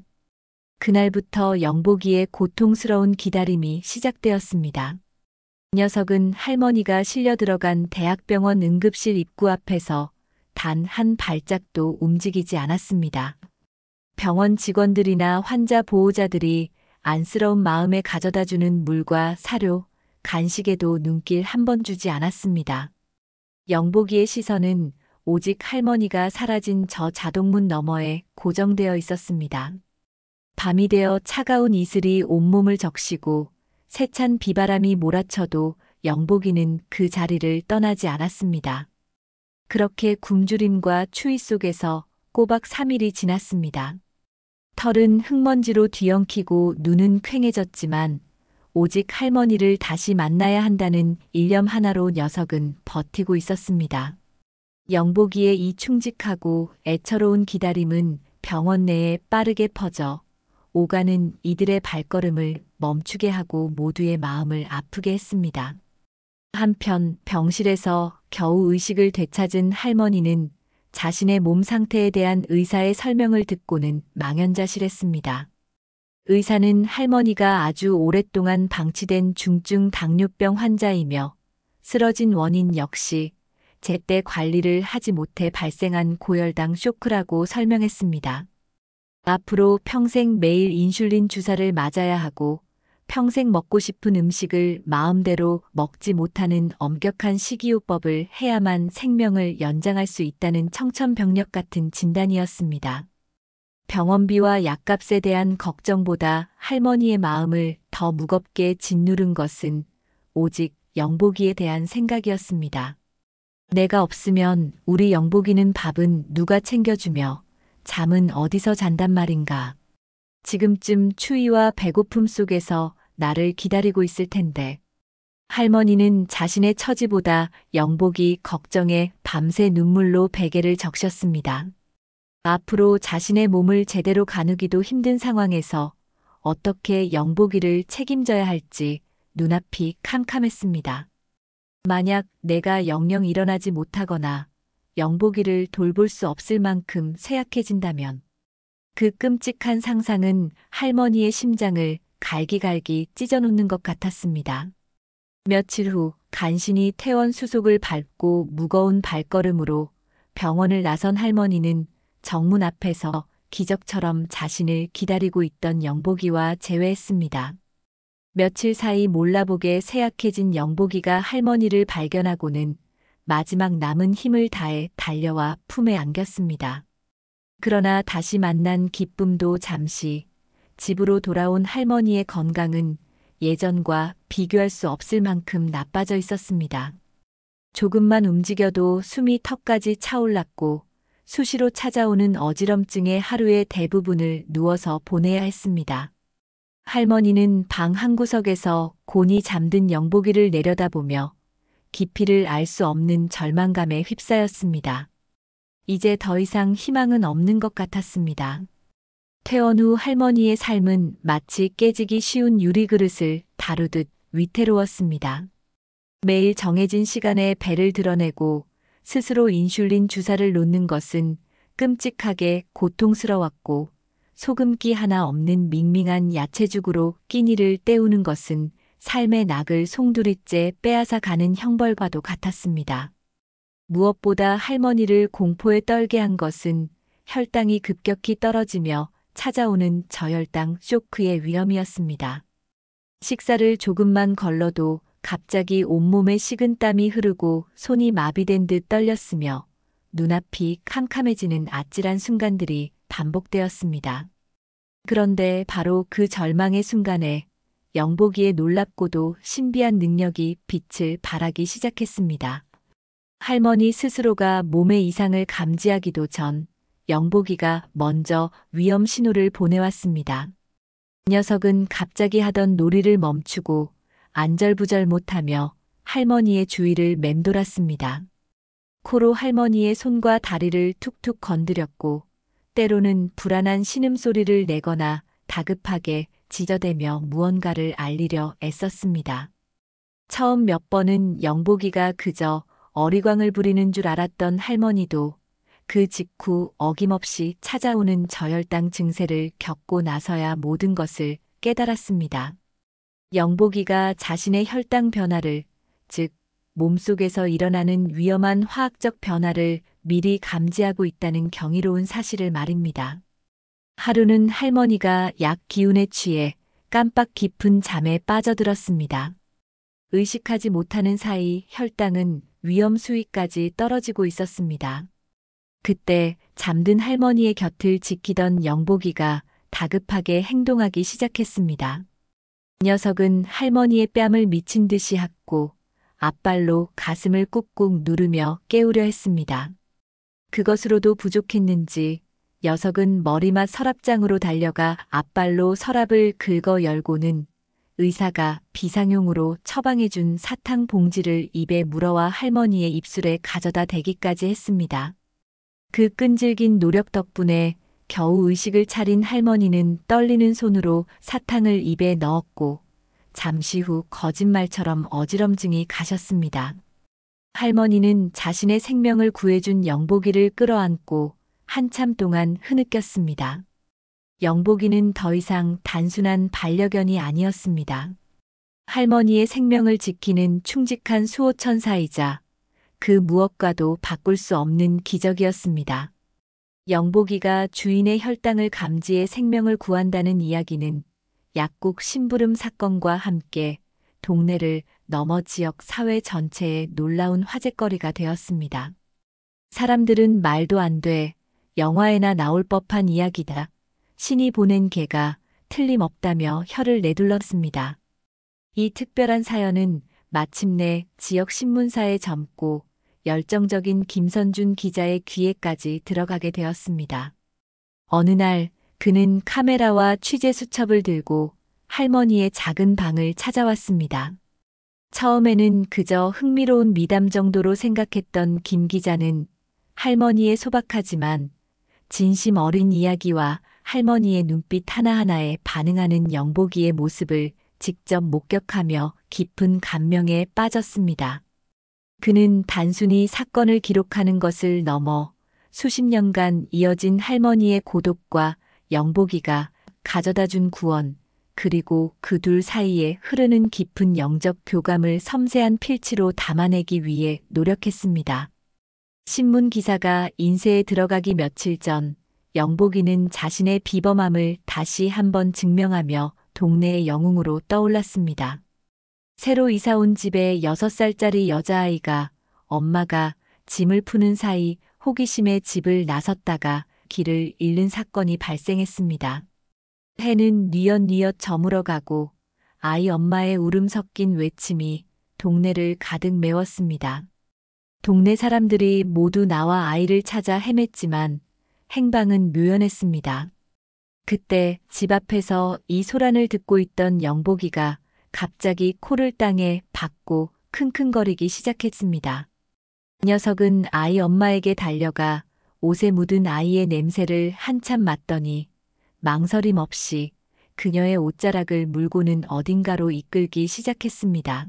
그날부터 영복이의 고통스러운 기다림이 시작되었습니다. 녀석은 할머니가 실려 들어간 대학병원 응급실 입구 앞에서 단 한 발짝도 움직이지 않았습니다. 병원 직원들이나 환자 보호자들이 안쓰러운 마음에 가져다주는 물과 사료, 간식에도 눈길 한 번 주지 않았습니다. 영복이의 시선은 오직 할머니가 사라진 저 자동문 너머에 고정되어 있었습니다. 밤이 되어 차가운 이슬이 온몸을 적시고 세찬 비바람이 몰아쳐도 영복이는 그 자리를 떠나지 않았습니다. 그렇게 굶주림과 추위 속에서 꼬박 3일이 지났습니다. 털은 흙먼지로 뒤엉키고 눈은 퀭해졌지만 오직 할머니를 다시 만나야 한다는 일념 하나로 녀석은 버티고 있었습니다. 영복이의 이 충직하고 애처로운 기다림은 병원 내에 빠르게 퍼져 오가는 이들의 발걸음을 멈추게 하고 모두의 마음을 아프게 했습니다. 한편 병실에서 겨우 의식을 되찾은 할머니는 자신의 몸 상태에 대한 의사의 설명을 듣고는 망연자실했습니다. 의사는 할머니가 아주 오랫동안 방치된 중증 당뇨병 환자이며 쓰러진 원인 역시 제때 관리를 하지 못해 발생한 고혈당 쇼크라고 설명했습니다. 앞으로 평생 매일 인슐린 주사를 맞아야 하고 평생 먹고 싶은 음식을 마음대로 먹지 못하는 엄격한 식이요법을 해야만 생명을 연장할 수 있다는 청천벽력 같은 진단이었습니다. 병원비와 약값에 대한 걱정보다 할머니의 마음을 더 무겁게 짓누른 것은 오직 영복이에 대한 생각이었습니다. 내가 없으면 우리 영복이는 밥은 누가 챙겨주며 잠은 어디서 잔단 말인가. 지금쯤 추위와 배고픔 속에서 나를 기다리고 있을 텐데. 할머니는 자신의 처지보다 영복이 걱정에 밤새 눈물로 베개를 적셨습니다. 앞으로 자신의 몸을 제대로 가누기도 힘든 상황에서 어떻게 영복이를 책임져야 할지 눈앞이 캄캄했습니다. 만약 내가 영영 일어나지 못하거나 영복이를 돌볼 수 없을 만큼 쇠약해진다면 그 끔찍한 상상은 할머니의 심장을 갈기갈기 찢어놓는 것 같았습니다. 며칠 후 간신히 퇴원 수속을 밟고 무거운 발걸음으로 병원을 나선 할머니는 정문 앞에서 기적처럼 자신을 기다리고 있던 영복이와 재회했습니다. 며칠 사이 몰라보게 쇠약해진 영복이가 할머니를 발견하고는 마지막 남은 힘을 다해 달려와 품에 안겼습니다. 그러나 다시 만난 기쁨도 잠시, 집으로 돌아온 할머니의 건강은 예전과 비교할 수 없을 만큼 나빠져 있었습니다. 조금만 움직여도 숨이 턱까지 차올랐고 수시로 찾아오는 어지럼증의 하루의 대부분을 누워서 보내야 했습니다. 할머니는 방 한구석에서 곤히 잠든 영복이를 내려다보며 깊이를 알 수 없는 절망감에 휩싸였습니다. 이제 더 이상 희망은 없는 것 같았습니다. 퇴원 후 할머니의 삶은 마치 깨지기 쉬운 유리그릇을 다루듯 위태로웠습니다. 매일 정해진 시간에 배를 드러내고 스스로 인슐린 주사를 놓는 것은 끔찍하게 고통스러웠고 소금기 하나 없는 밍밍한 야채죽으로 끼니를 때우는 것은 삶의 낙을 송두리째 빼앗아 가는 형벌과도 같았습니다. 무엇보다 할머니를 공포에 떨게 한 것은 혈당이 급격히 떨어지며 찾아오는 저혈당 쇼크의 위험이었습니다. 식사를 조금만 걸러도 갑자기 온몸에 식은땀이 흐르고 손이 마비된 듯 떨렸으며 눈앞이 캄캄해지는 아찔한 순간들이 반복되었습니다. 그런데 바로 그 절망의 순간에 영복이의 놀랍고도 신비한 능력이 빛을 발하기 시작했습니다. 할머니 스스로가 몸의 이상을 감지하기도 전 영복이가 먼저 위험 신호를 보내왔습니다. 녀석은 갑자기 하던 놀이를 멈추고 안절부절 못하며 할머니의 주위를 맴돌았습니다. 코로 할머니의 손과 다리를 툭툭 건드렸고 때로는 불안한 신음소리를 내거나 다급하게 지저대며 무언가를 알리려 애썼습니다. 처음 몇 번은 영복이가 그저 어리광을 부리는 줄 알았던 할머니도 그 직후 어김없이 찾아오는 저혈당 증세를 겪고 나서야 모든 것을 깨달았습니다. 영복이가 자신의 혈당 변화를, 즉 몸속에서 일어나는 위험한 화학적 변화를 미리 감지하고 있다는 경이로운 사실을 말입니다. 하루는 할머니가 약 기운에 취해 깜빡 깊은 잠에 빠져들었습니다. 의식하지 못하는 사이 혈당은 위험 수위까지 떨어지고 있었습니다. 그때 잠든 할머니의 곁을 지키던 영복이가 다급하게 행동하기 시작했습니다. 녀석은 할머니의 뺨을 미친 듯이 핥고 앞발로 가슴을 꾹꾹 누르며 깨우려 했습니다. 그것으로도 부족했는지 녀석은 머리맡 서랍장으로 달려가 앞발로 서랍을 긁어 열고는 의사가 비상용으로 처방해준 사탕 봉지를 입에 물어와 할머니의 입술에 가져다 대기까지 했습니다. 그 끈질긴 노력 덕분에 겨우 의식을 차린 할머니는 떨리는 손으로 사탕을 입에 넣었고 잠시 후 거짓말처럼 어지럼증이 가셨습니다. 할머니는 자신의 생명을 구해준 영복이를 끌어안고 한참 동안 흐느꼈습니다. 영복이는 더 이상 단순한 반려견이 아니었습니다. 할머니의 생명을 지키는 충직한 수호천사이자 그 무엇과도 바꿀 수 없는 기적이었습니다. 영복이가 주인의 혈당을 감지해 생명을 구한다는 이야기는 약국 심부름 사건과 함께 동네를 넘어 지역 사회 전체에 놀라운 화제거리가 되었습니다. 사람들은 말도 안 돼, 영화에나 나올 법한 이야기다, 신이 보낸 개가 틀림없다며 혀를 내둘렀습니다. 이 특별한 사연은 마침내 지역 신문사에 젊고 열정적인 김선준 기자의 귀에까지 들어가게 되었습니다. 어느 날 그는 카메라와 취재 수첩을 들고 할머니의 작은 방을 찾아왔습니다. 처음에는 그저 흥미로운 미담 정도로 생각했던 김 기자는 할머니의 소박하지만 진심 어린 이야기와 할머니의 눈빛 하나하나에 반응하는 영복이의 모습을 직접 목격하며 깊은 감명에 빠졌습니다. 그는 단순히 사건을 기록하는 것을 넘어 수십 년간 이어진 할머니의 고독과 영복이가 가져다준 구원, 그리고 그 둘 사이에 흐르는 깊은 영적 교감을 섬세한 필치로 담아내기 위해 노력했습니다. 신문 기사가 인쇄에 들어가기 며칠 전, 영복이는 자신의 비범함을 다시 한번 증명하며 동네의 영웅으로 떠올랐습니다. 새로 이사 온 집에 6살짜리 여자아이가 엄마가 짐을 푸는 사이 호기심에 집을 나섰다가 길을 잃는 사건이 발생했습니다. 해는 뉘엿뉘엿 저물어가고 아이 엄마의 울음 섞인 외침이 동네를 가득 메웠습니다. 동네 사람들이 모두 나와 아이를 찾아 헤맸지만 행방은 묘연했습니다. 그때 집 앞에서 이 소란을 듣고 있던 영복이가 갑자기 코를 땅에 박고 킁킁거리기 시작했습니다. 녀석은 아이 엄마에게 달려가 옷에 묻은 아이의 냄새를 한참 맡더니 망설임 없이 그녀의 옷자락을 물고는 어딘가로 이끌기 시작했습니다.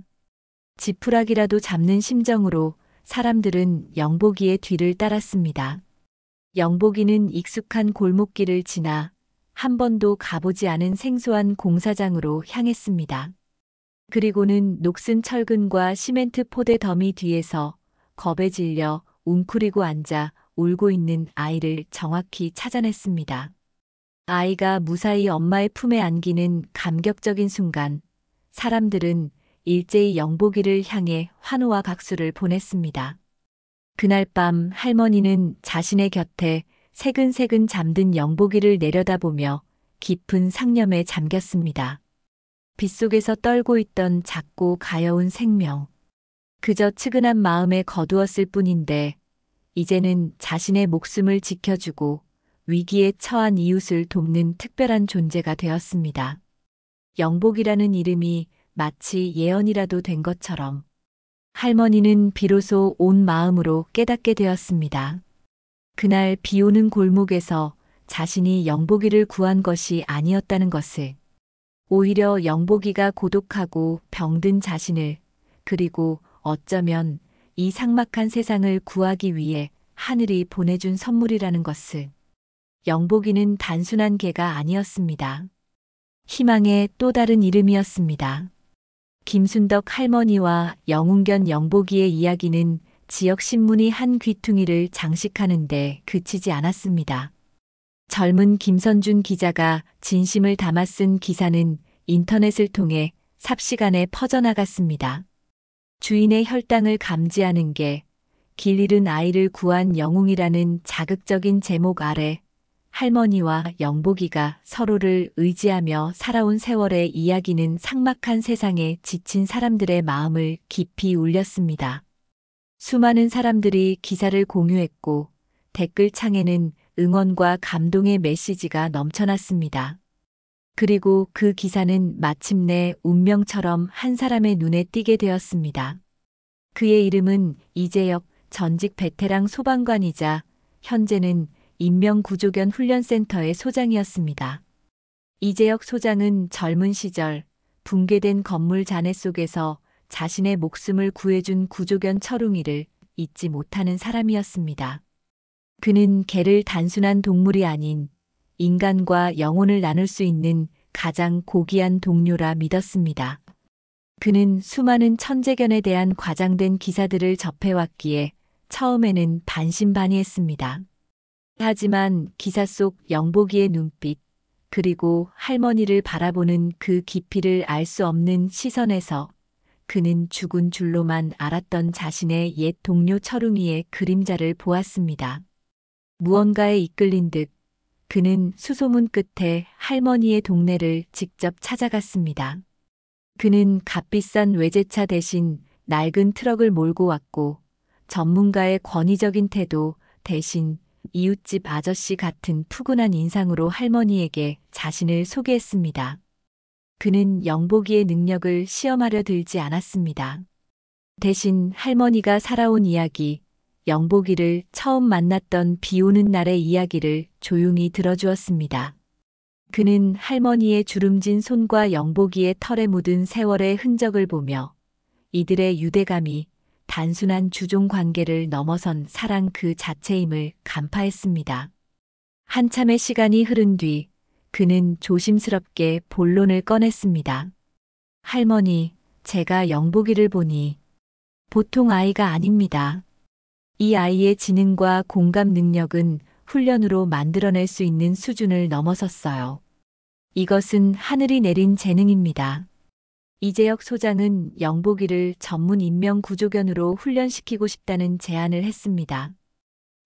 지푸라기라도 잡는 심정으로 사람들은 영복이의 뒤를 따랐습니다. 영복이는 익숙한 골목길을 지나 한 번도 가보지 않은 생소한 공사장으로 향했습니다. 그리고는 녹슨 철근과 시멘트 포대 더미 뒤에서 겁에 질려 웅크리고 앉아 울고 있는 아이를 정확히 찾아냈습니다. 아이가 무사히 엄마의 품에 안기는 감격적인 순간, 사람들은 일제히 영복이를 향해 환호와 박수를 보냈습니다. 그날 밤 할머니는 자신의 곁에 새근새근 잠든 영복이를 내려다보며 깊은 상념에 잠겼습니다. 빗속에서 떨고 있던 작고 가여운 생명. 그저 측은한 마음에 거두었을 뿐인데 이제는 자신의 목숨을 지켜주고 위기에 처한 이웃을 돕는 특별한 존재가 되었습니다. 영복이라는 이름이 마치 예언이라도 된 것처럼 할머니는 비로소 온 마음으로 깨닫게 되었습니다. 그날 비 오는 골목에서 자신이 영복이를 구한 것이 아니었다는 것을, 오히려 영복이가 고독하고 병든 자신을, 그리고 어쩌면 이 삭막한 세상을 구하기 위해 하늘이 보내준 선물이라는 것을. 영복이는 단순한 개가 아니었습니다. 희망의 또 다른 이름이었습니다. 김순덕 할머니와 영웅견 영복이의 이야기는 지역 신문이 한 귀퉁이를 장식하는데 그치지 않았습니다. 젊은 김선준 기자가 진심을 담아 쓴 기사는 인터넷을 통해 삽시간에 퍼져나갔습니다. 주인의 혈당을 감지하는 게 길 잃은 아이를 구한 영웅이라는 자극적인 제목 아래 할머니와 영복이가 서로를 의지하며 살아온 세월의 이야기는 삭막한 세상에 지친 사람들의 마음을 깊이 울렸습니다. 수많은 사람들이 기사를 공유했고 댓글창에는 응원과 감동의 메시지가 넘쳐났습니다. 그리고 그 기사는 마침내 운명처럼 한 사람의 눈에 띄게 되었습니다. 그의 이름은 이재혁 전직 베테랑 소방관이자 현재는 인명구조견 훈련센터의 소장이었습니다. 이재혁 소장은 젊은 시절 붕괴된 건물 잔해 속에서 자신의 목숨을 구해준 구조견 철웅이를 잊지 못하는 사람이었습니다. 그는 개를 단순한 동물이 아닌 인간과 영혼을 나눌 수 있는 가장 고귀한 동료라 믿었습니다. 그는 수많은 천재견에 대한 과장된 기사들을 접해왔기에 처음에는 반신반의했습니다. 하지만 기사 속 영복이의 눈빛, 그리고 할머니를 바라보는 그 깊이를 알 수 없는 시선에서 그는 죽은 줄로만 알았던 자신의 옛 동료 철웅이의 그림자를 보았습니다. 무언가에 이끌린 듯 그는 수소문 끝에 할머니의 동네를 직접 찾아갔습니다. 그는 값비싼 외제차 대신 낡은 트럭을 몰고 왔고 전문가의 권위적인 태도 대신 이웃집 아저씨 같은 푸근한 인상으로 할머니에게 자신을 소개했습니다. 그는 영복이의 능력을 시험하려 들지 않았습니다. 대신 할머니가 살아온 이야기, 영복이를 처음 만났던 비 오는 날의 이야기를 조용히 들어주었습니다. 그는 할머니의 주름진 손과 영복이의 털에 묻은 세월의 흔적을 보며 이들의 유대감이 단순한 주종 관계를 넘어선 사랑 그 자체임을 간파했습니다. 한참의 시간이 흐른 뒤 그는 조심스럽게 본론을 꺼냈습니다. 할머니, 제가 영복이를 보니 보통 아이가 아닙니다. 이 아이의 지능과 공감 능력은 훈련으로 만들어낼 수 있는 수준을 넘어섰어요. 이것은 하늘이 내린 재능입니다. 이재혁 소장은 영복이를 전문 인명 구조견으로 훈련시키고 싶다는 제안을 했습니다.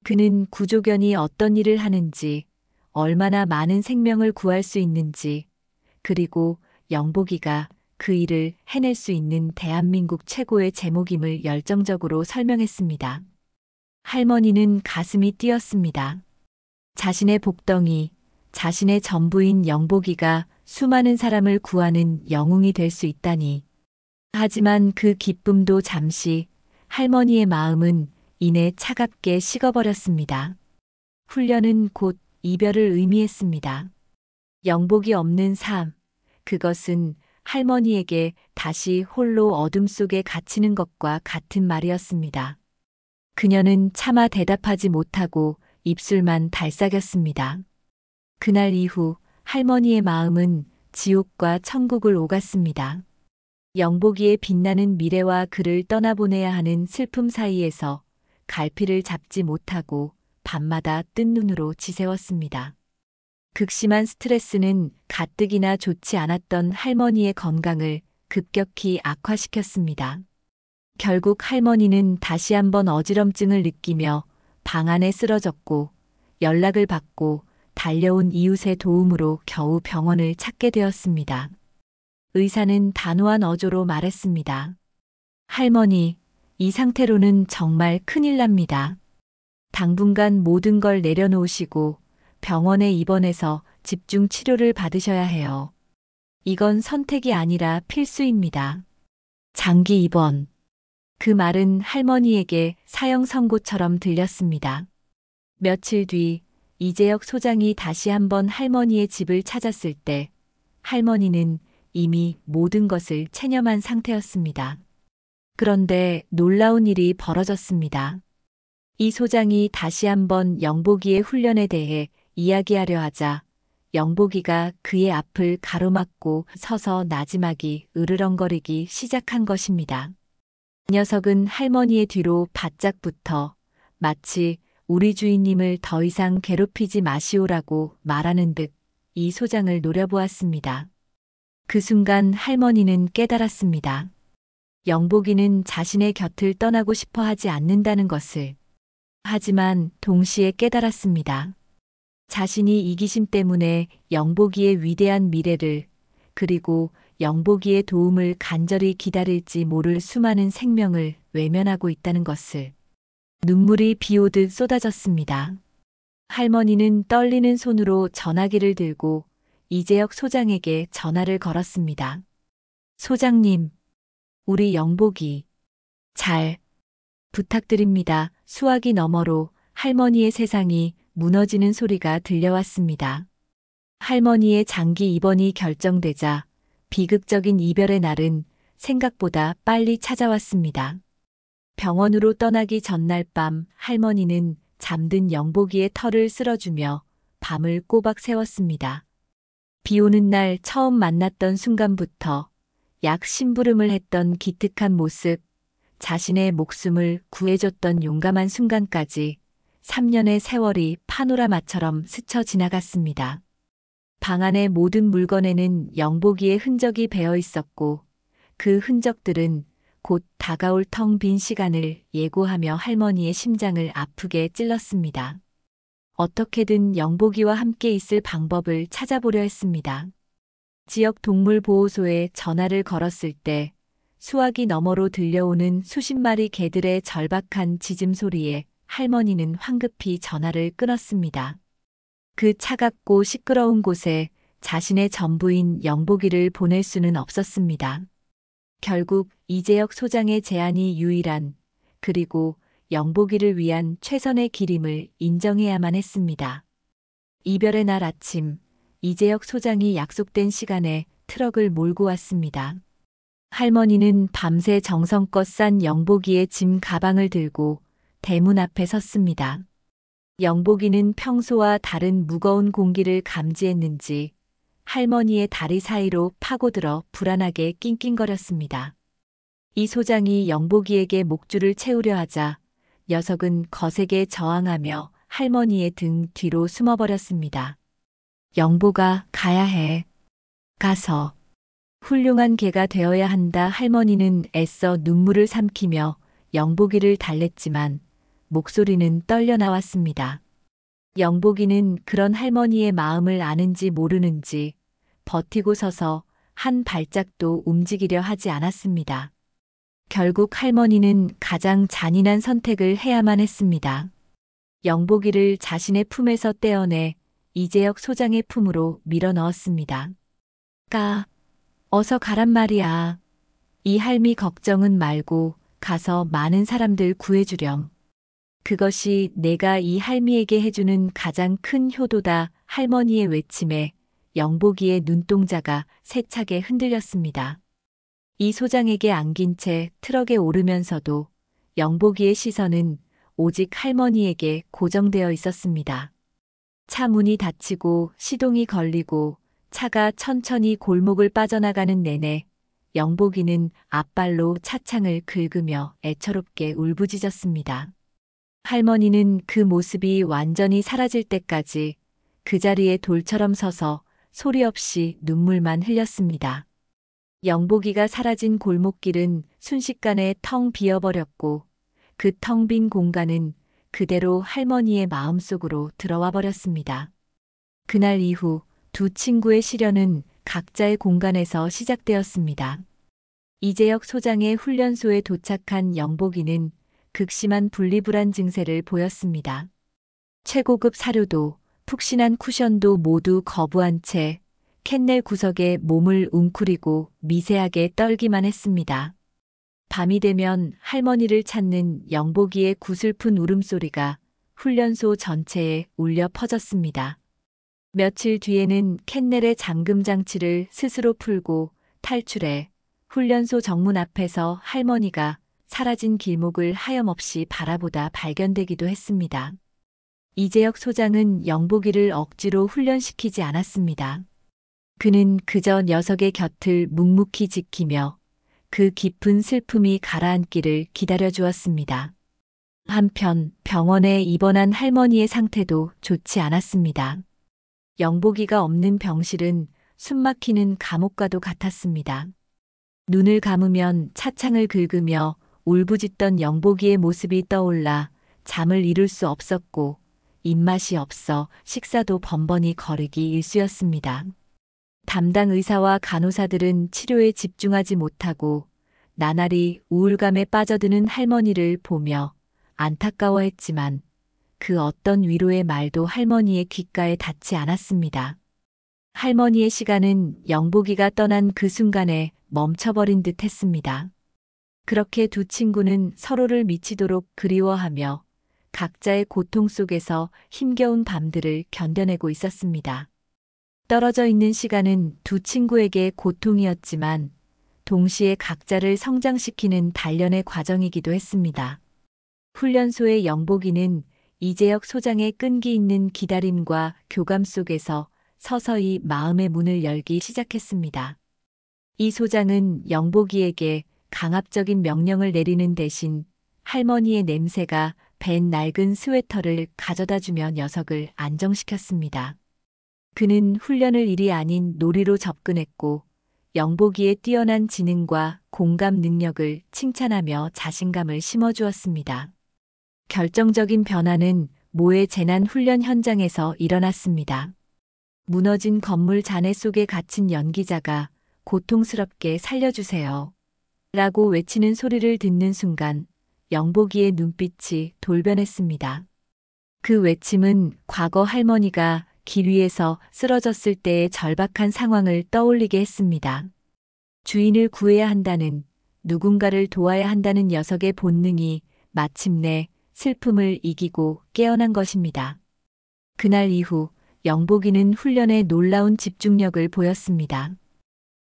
그는 구조견이 어떤 일을 하는지, 얼마나 많은 생명을 구할 수 있는지, 그리고 영복이가 그 일을 해낼 수 있는 대한민국 최고의 제목임을 열정적으로 설명했습니다. 할머니는 가슴이 뛰었습니다. 자신의 복덩이, 자신의 전부인 영복이가 수많은 사람을 구하는 영웅이 될 수 있다니. 하지만 그 기쁨도 잠시, 할머니의 마음은 이내 차갑게 식어버렸습니다. 훈련은 곧 이별을 의미했습니다. 영복이 없는 삶, 그것은 할머니에게 다시 홀로 어둠 속에 갇히는 것과 같은 말이었습니다. 그녀는 차마 대답하지 못하고 입술만 달싹였습니다. 그날 이후 할머니의 마음은 지옥과 천국을 오갔습니다. 영복이의 빛나는 미래와 그를 떠나보내야 하는 슬픔 사이에서 갈피를 잡지 못하고 밤마다 뜬 눈으로 지새웠습니다. 극심한 스트레스는 가뜩이나 좋지 않았던 할머니의 건강을 급격히 악화시켰습니다. 결국 할머니는 다시 한번 어지럼증을 느끼며 방 안에 쓰러졌고 연락을 받고 달려온 이웃의 도움으로 겨우 병원을 찾게 되었습니다. 의사는 단호한 어조로 말했습니다. 할머니, 이 상태로는 정말 큰일 납니다. 당분간 모든 걸 내려놓으시고 병원에 입원해서 집중 치료를 받으셔야 해요. 이건 선택이 아니라 필수입니다. 장기 입원. 그 말은 할머니에게 사형 선고처럼 들렸습니다. 며칠 뒤 이재혁 소장이 다시 한번 할머니의 집을 찾았을 때 할머니는 이미 모든 것을 체념한 상태였습니다. 그런데 놀라운 일이 벌어졌습니다. 이 소장이 다시 한번 영복이의 훈련에 대해 이야기하려 하자 영복이가 그의 앞을 가로막고 서서 나지막이 으르렁거리기 시작한 것입니다. 녀석은 할머니의 뒤로 바짝 붙어 마치 우리 주인님을 더 이상 괴롭히지 마시오라고 말하는 듯 이 소장을 노려보았습니다. 그 순간 할머니는 깨달았습니다. 영복이는 자신의 곁을 떠나고 싶어 하지 않는다는 것을. 하지만 동시에 깨달았습니다. 자신이 이기심 때문에 영복이의 위대한 미래를 그리고 영복이의 도움을 간절히 기다릴지 모를 수많은 생명을 외면하고 있다는 것을. 눈물이 비오듯 쏟아졌습니다. 할머니는 떨리는 손으로 전화기를 들고 이재혁 소장에게 전화를 걸었습니다. 소장님, 우리 영복이 잘 부탁드립니다. 수화기 너머로 할머니의 세상이 무너지는 소리가 들려왔습니다. 할머니의 장기 입원이 결정되자 비극적인 이별의 날은 생각보다 빨리 찾아왔습니다. 병원으로 떠나기 전날 밤 할머니는 잠든 영복이의 털을 쓸어주며 밤을 꼬박 새웠습니다. 비 오는 날 처음 만났던 순간부터 약 심부름을 했던 기특한 모습, 자신의 목숨을 구해줬던 용감한 순간까지 3년의 세월이 파노라마처럼 스쳐 지나갔습니다. 방 안의 모든 물건에는 영복이의 흔적이 배어 있었고 그 흔적들은 곧 다가올 텅 빈 시간을 예고하며 할머니의 심장을 아프게 찔렀습니다. 어떻게든 영복이와 함께 있을 방법을 찾아보려 했습니다. 지역 동물보호소에 전화를 걸었을 때 수화기 너머로 들려오는 수십 마리 개들의 절박한 짖음 소리에 할머니는 황급히 전화를 끊었습니다. 그 차갑고 시끄러운 곳에 자신의 전부인 영복이를 보낼 수는 없었습니다. 결국 이재혁 소장의 제안이 유일한 그리고 영복이를 위한 최선의 길임을 인정해야만 했습니다. 이별의 날 아침, 이재혁 소장이 약속된 시간에 트럭을 몰고 왔습니다. 할머니는 밤새 정성껏 싼 영복이의 짐 가방을 들고 대문 앞에 섰습니다. 영복이는 평소와 다른 무거운 공기를 감지했는지 할머니의 다리 사이로 파고들어 불안하게 낑낑거렸습니다. 이 소장이 영복이에게 목줄을 채우려 하자 녀석은 거세게 저항하며 할머니의 등 뒤로 숨어버렸습니다. 영복아, 가야 해. 가서. 훌륭한 개가 되어야 한다. 할머니는 애써 눈물을 삼키며 영복이를 달랬지만 목소리는 떨려 나왔습니다. 영복이는 그런 할머니의 마음을 아는지 모르는지 버티고 서서 한 발짝도 움직이려 하지 않았습니다. 결국 할머니는 가장 잔인한 선택을 해야만 했습니다. 영복이를 자신의 품에서 떼어내 이재혁 소장의 품으로 밀어 넣었습니다. 어서 가란 말이야. 이 할미 걱정은 말고 가서 많은 사람들 구해주렴. 그것이 내가 이 할미에게 해주는 가장 큰 효도다. 할머니의 외침에 영복이의 눈동자가 세차게 흔들렸습니다. 이 소장에게 안긴 채 트럭에 오르면서도 영복이의 시선은 오직 할머니에게 고정되어 있었습니다. 차 문이 닫히고 시동이 걸리고 차가 천천히 골목을 빠져나가는 내내 영복이는 앞발로 차창을 긁으며 애처롭게 울부짖었습니다. 할머니는 그 모습이 완전히 사라질 때까지 그 자리에 돌처럼 서서 소리 없이 눈물만 흘렸습니다. 영복이가 사라진 골목길은 순식간에 텅 비어버렸고 그 텅 빈 공간은 그대로 할머니의 마음속으로 들어와 버렸습니다. 그날 이후 두 친구의 시련은 각자의 공간에서 시작되었습니다. 이재혁 소장의 훈련소에 도착한 영복이는 극심한 분리불안 증세를 보였습니다. 최고급 사료도 푹신한 쿠션도 모두 거부한 채 캔넬 구석에 몸을 웅크리고 미세하게 떨기만 했습니다. 밤이 되면 할머니를 찾는 영복이의 구슬픈 울음소리가 훈련소 전체에 울려 퍼졌습니다. 며칠 뒤에는 캔넬의 잠금 장치를 스스로 풀고 탈출해 훈련소 정문 앞에서 할머니가 사라진 길목을 하염없이 바라보다 발견되기도 했습니다. 이재혁 소장은 영복이를 억지로 훈련시키지 않았습니다. 그는 그저 녀석의 곁을 묵묵히 지키며 그 깊은 슬픔이 가라앉기를 기다려주었습니다. 한편 병원에 입원한 할머니의 상태도 좋지 않았습니다. 영복이가 없는 병실은 숨막히는 감옥과도 같았습니다. 눈을 감으면 차창을 긁으며 울부짖던 영복이의 모습이 떠올라 잠을 이룰 수 없었고 입맛이 없어 식사도 번번이 거르기 일쑤였습니다. 담당 의사와 간호사들은 치료에 집중하지 못하고 나날이 우울감에 빠져드는 할머니를 보며 안타까워했지만 그 어떤 위로의 말도 할머니의 귓가에 닿지 않았습니다. 할머니의 시간은 영복이가 떠난 그 순간에 멈춰버린 듯 했습니다. 그렇게 두 친구는 서로를 미치도록 그리워하며 각자의 고통 속에서 힘겨운 밤들을 견뎌내고 있었습니다. 떨어져 있는 시간은 두 친구에게 고통이었지만 동시에 각자를 성장시키는 단련의 과정이기도 했습니다. 훈련소의 영복이는 이재혁 소장의 끈기 있는 기다림과 교감 속에서 서서히 마음의 문을 열기 시작했습니다. 이 소장은 영복이에게 강압적인 명령을 내리는 대신 할머니의 냄새가 밴 낡은 스웨터를 가져다주며 녀석을 안정시켰습니다. 그는 훈련을 일이 아닌 놀이로 접근했고 영복이의 뛰어난 지능과 공감 능력을 칭찬하며 자신감을 심어주었습니다. 결정적인 변화는 모의 재난 훈련 현장에서 일어났습니다. 무너진 건물 잔해 속에 갇힌 연기자가 고통스럽게 살려주세요. 라고 외치는 소리를 듣는 순간 영복이의 눈빛이 돌변했습니다. 그 외침은 과거 할머니가 길 위에서 쓰러졌을 때의 절박한 상황을 떠올리게 했습니다. 주인을 구해야 한다는, 누군가를 도와야 한다는 녀석의 본능이 마침내 슬픔을 이기고 깨어난 것입니다. 그날 이후 영복이는 훈련에 놀라운 집중력을 보였습니다.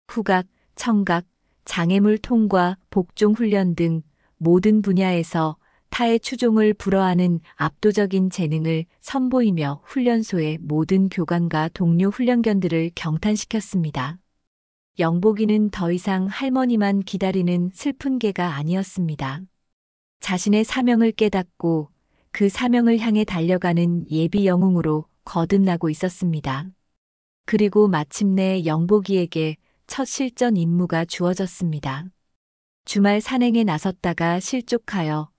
후각, 청각, 장애물 통과, 복종 훈련 등 모든 분야에서 타의 추종을 불허하는 압도적인 재능을 선보이며 훈련소의 모든 교관과 동료 훈련견들을 경탄시켰습니다. 영복이는 더 이상 할머니만 기다리는 슬픈 개가 아니었습니다. 자신의 사명을 깨닫고 그 사명을 향해 달려가는 예비 영웅으로 거듭나고 있었습니다. 그리고 마침내 영복이에게 첫 실전 임무가 주어졌습니다. 주말 산행에 나섰다가 실족하여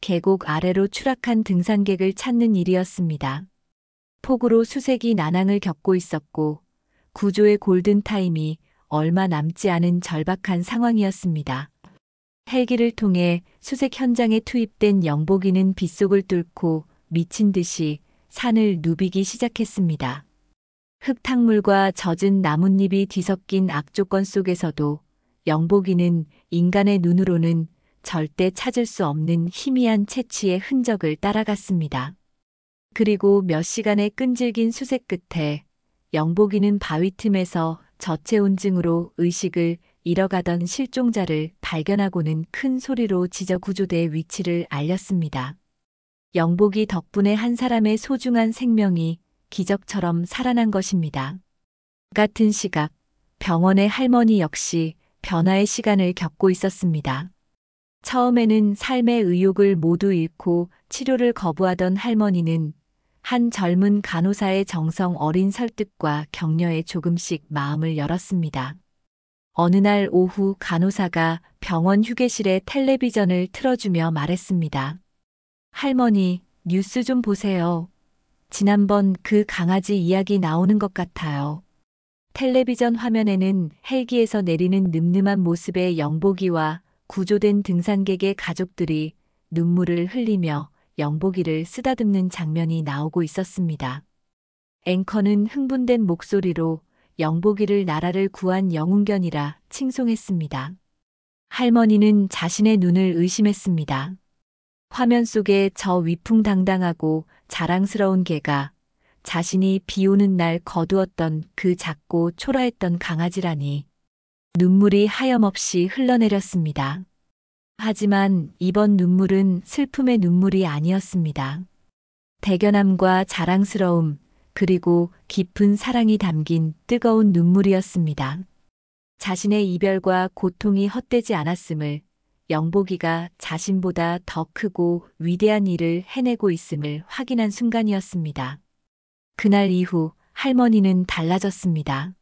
계곡 아래로 추락한 등산객을 찾는 일이었습니다. 폭우로 수색이 난항을 겪고 있었고 구조의 골든타임이 얼마 남지 않은 절박한 상황이었습니다. 헬기를 통해 수색 현장에 투입된 영복이는 빗속을 뚫고 미친 듯이 산을 누비기 시작했습니다. 흙탕물과 젖은 나뭇잎이 뒤섞인 악조건 속에서도 영복이는 인간의 눈으로는 절대 찾을 수 없는 희미한 채취의 흔적을 따라갔습니다. 그리고 몇 시간의 끈질긴 수색 끝에 영복이는 바위 틈에서 저체온증으로 의식을 잃어가던 실종자를 발견하고는 큰 소리로 지저 구조대의 위치를 알렸습니다. 영복이 덕분에 한 사람의 소중한 생명이 기적처럼 살아난 것입니다. 같은 시각, 병원의 할머니 역시 변화의 시간을 겪고 있었습니다. 처음에는 삶의 의욕을 모두 잃고 치료를 거부하던 할머니는 한 젊은 간호사의 정성 어린 설득과 격려에 조금씩 마음을 열었습니다. 어느 날 오후 간호사가 병원 휴게실에 텔레비전을 틀어주며 말했습니다. 할머니, 뉴스 좀 보세요. 지난번 그 강아지 이야기 나오는 것 같아요. 텔레비전 화면에는 헬기에서 내리는 늠름한 모습의 영복이와 구조된 등산객의 가족들이 눈물을 흘리며 영복이를 쓰다듬는 장면이 나오고 있었습니다. 앵커는 흥분된 목소리로 영복이를 나라를 구한 영웅견이라 칭송했습니다. 할머니는 자신의 눈을 의심했습니다. 화면 속에 저 위풍당당하고 자랑스러운 개가 자신이 비 오는 날 거두었던 그 작고 초라했던 강아지라니. 눈물이 하염없이 흘러내렸습니다. 하지만 이번 눈물은 슬픔의 눈물이 아니었습니다. 대견함과 자랑스러움, 그리고 깊은 사랑이 담긴 뜨거운 눈물이었습니다. 자신의 이별과 고통이 헛되지 않았음을, 영복이가 자신보다 더 크고 위대한 일을 해내고 있음을 확인한 순간이었습니다. 그날 이후 할머니는 달라졌습니다.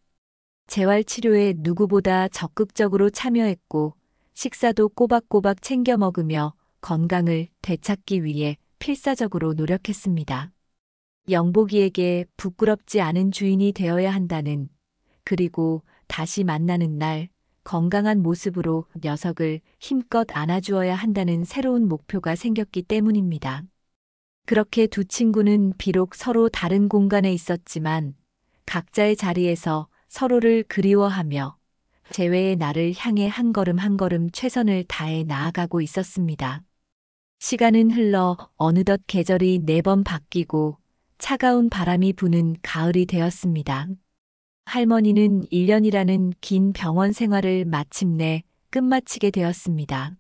재활치료에 누구보다 적극적으로 참여했고 식사도 꼬박꼬박 챙겨 먹으며 건강을 되찾기 위해 필사적으로 노력했습니다. 영복이에게 부끄럽지 않은 주인이 되어야 한다는, 그리고 다시 만나는 날 건강한 모습으로 녀석을 힘껏 안아주어야 한다는 새로운 목표가 생겼기 때문입니다. 그렇게 두 친구는 비록 서로 다른 공간에 있었지만 각자의 자리에서 서로를 그리워하며 재회의 날을 향해 한 걸음 한 걸음 최선을 다해 나아가고 있었습니다. 시간은 흘러 어느덧 계절이 4번 바뀌고 차가운 바람이 부는 가을이 되었습니다. 할머니는 1년이라는 긴 병원 생활을 마침내 끝마치게 되었습니다.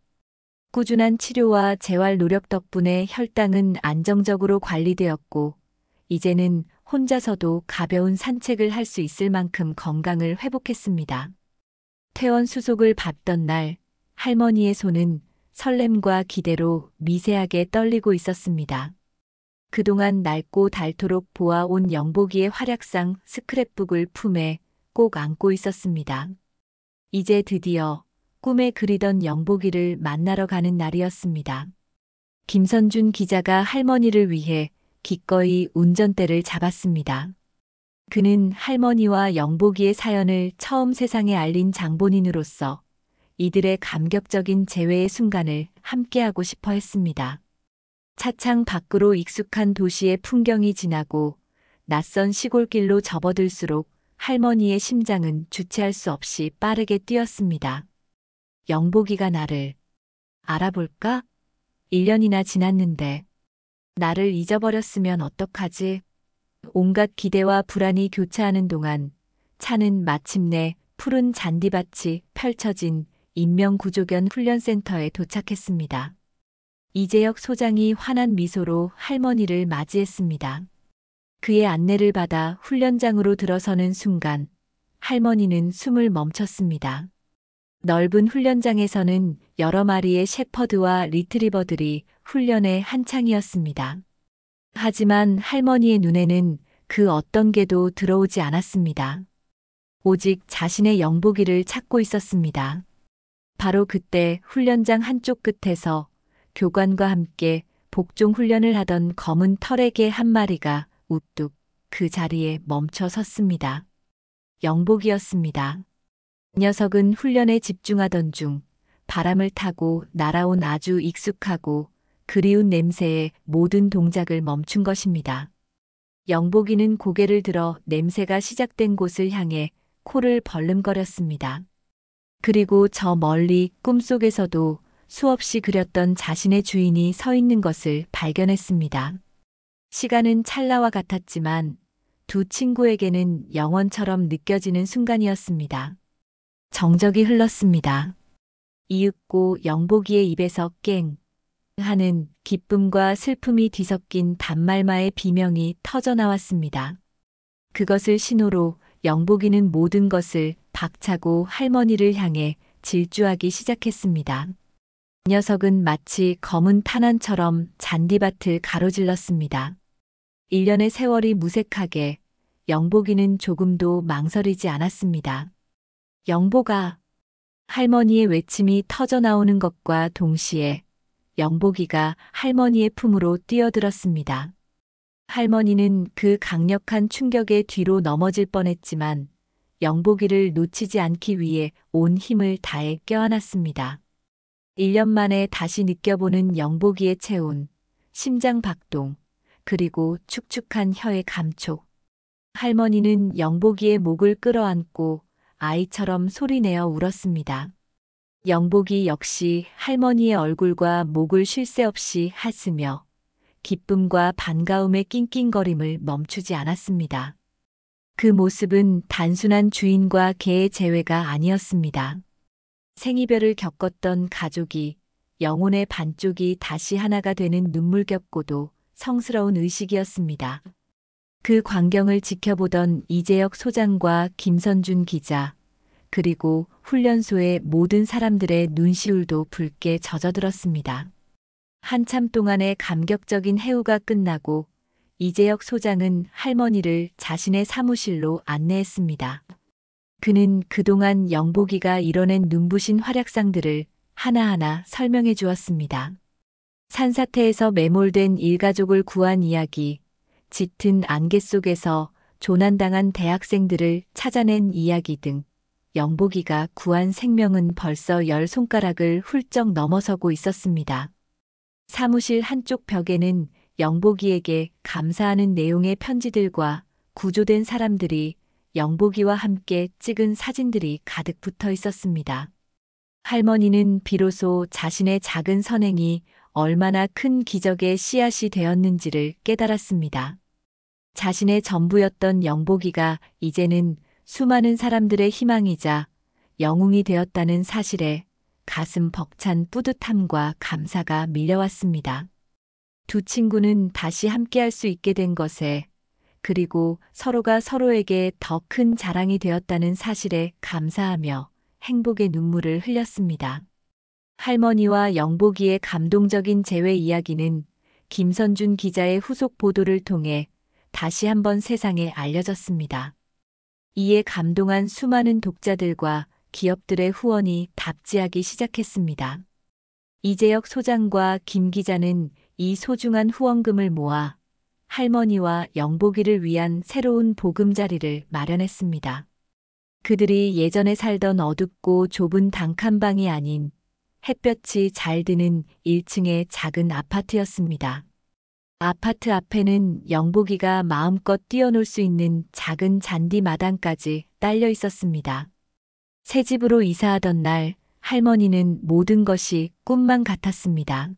꾸준한 치료와 재활 노력 덕분에 혈당은 안정적으로 관리되었고, 이제는 혼자서도 가벼운 산책을 할 수 있을 만큼 건강을 회복했습니다. 퇴원 수속을 밟던 날, 할머니의 손은 설렘과 기대로 미세하게 떨리고 있었습니다. 그동안 낡고 닳도록 보아온 영복이의 활약상 스크랩북을 품에 꼭 안고 있었습니다. 이제 드디어 꿈에 그리던 영복이를 만나러 가는 날이었습니다. 김선준 기자가 할머니를 위해 기꺼이 운전대를 잡았습니다. 그는 할머니와 영복이의 사연을 처음 세상에 알린 장본인으로서 이들의 감격적인 재회의 순간을 함께하고 싶어 했습니다. 차창 밖으로 익숙한 도시의 풍경이 지나고 낯선 시골길로 접어들수록 할머니의 심장은 주체할 수 없이 빠르게 뛰었습니다. 영복이가 나를 알아볼까? 1년이나 지났는데 나를 잊어버렸으면 어떡하지? 온갖 기대와 불안이 교차하는 동안 차는 마침내 푸른 잔디밭이 펼쳐진 인명구조견 훈련센터에 도착했습니다. 이재혁 소장이 환한 미소로 할머니를 맞이했습니다. 그의 안내를 받아 훈련장으로 들어서는 순간 할머니는 숨을 멈췄습니다. 넓은 훈련장에서는 여러 마리의 셰퍼드와 리트리버들이 훈련에 한창이었습니다. 하지만 할머니의 눈에는 그 어떤 개도 들어오지 않았습니다. 오직 자신의 영복이를 찾고 있었습니다. 바로 그때 훈련장 한쪽 끝에서 교관과 함께 복종 훈련을 하던 검은 털의 개 한 마리가 우뚝 그 자리에 멈춰 섰습니다. 영복이었습니다. 녀석은 훈련에 집중하던 중 바람을 타고 날아온 아주 익숙하고 그리운 냄새에 모든 동작을 멈춘 것입니다. 영복이는 고개를 들어 냄새가 시작된 곳을 향해 코를 벌름거렸습니다. 그리고 저 멀리 꿈속에서도 수없이 그렸던 자신의 주인이 서 있는 것을 발견했습니다. 시간은 찰나와 같았지만 두 친구에게는 영원처럼 느껴지는 순간이었습니다. 정적이 흘렀습니다. 이윽고 영복이의 입에서 깽 하는 기쁨과 슬픔이 뒤섞인 단말마의 비명이 터져나왔습니다. 그것을 신호로 영복이는 모든 것을 박차고 할머니를 향해 질주하기 시작했습니다. 녀석은 마치 검은 탄환처럼 잔디밭을 가로질렀습니다. 1년의 세월이 무색하게 영복이는 조금도 망설이지 않았습니다. 영복아! 할머니의 외침이 터져나오는 것과 동시에 영복이가 할머니의 품으로 뛰어들었습니다. 할머니는 그 강력한 충격에 뒤로 넘어질 뻔했지만 영복이를 놓치지 않기 위해 온 힘을 다해 껴안았습니다. 1년 만에 다시 느껴보는 영복이의 체온, 심장 박동, 그리고 축축한 혀의 감촉. 할머니는 영복이의 목을 끌어안고 아이처럼 소리내어 울었습니다. 영복이 역시 할머니의 얼굴과 목을 쉴 새 없이 핥으며 기쁨과 반가움의 낑낑거림을 멈추지 않았습니다. 그 모습은 단순한 주인과 개의 재회가 아니었습니다. 생이별을 겪었던 가족이 영혼의 반쪽이 다시 하나가 되는 눈물겹고도 성스러운 의식이었습니다. 그 광경을 지켜보던 이재혁 소장과 김선준 기자, 그리고 훈련소의 모든 사람들의 눈시울도 붉게 젖어들었습니다. 한참 동안의 감격적인 해우가 끝나고 이재혁 소장은 할머니를 자신의 사무실로 안내했습니다. 그는 그동안 영복이가 이뤄낸 눈부신 활약상들을 하나하나 설명해 주었습니다. 산사태에서 매몰된 일가족을 구한 이야기, 짙은 안개 속에서 조난당한 대학생들을 찾아낸 이야기 등 영복이가 구한 생명은 벌써 10손가락을 훌쩍 넘어서고 있었습니다. 사무실 한쪽 벽에는 영복이에게 감사하는 내용의 편지들과 구조된 사람들이 영복이와 함께 찍은 사진들이 가득 붙어 있었습니다. 할머니는 비로소 자신의 작은 선행이 얼마나 큰 기적의 씨앗이 되었는지를 깨달았습니다. 자신의 전부였던 영복이가 이제는 수많은 사람들의 희망이자 영웅이 되었다는 사실에 가슴 벅찬 뿌듯함과 감사가 밀려왔습니다. 두 친구는 다시 함께할 수 있게 된 것에, 그리고 서로가 서로에게 더 큰 자랑이 되었다는 사실에 감사하며 행복의 눈물을 흘렸습니다. 할머니와 영복이의 감동적인 재회 이야기는 김선준 기자의 후속 보도를 통해 다시 한번 세상에 알려졌습니다. 이에 감동한 수많은 독자들과 기업들의 후원이 답지하기 시작했습니다. 이재혁 소장과 김 기자는 이 소중한 후원금을 모아 할머니와 영복이를 위한 새로운 보금자리를 마련했습니다. 그들이 예전에 살던 어둡고 좁은 단칸방이 아닌 햇볕이 잘 드는 1층의 작은 아파트였습니다. 아파트 앞에는 영복이가 마음껏 뛰어놀 수 있는 작은 잔디 마당까지 딸려 있었습니다. 새 집으로 이사하던 날 할머니는 모든 것이 꿈만 같았습니다.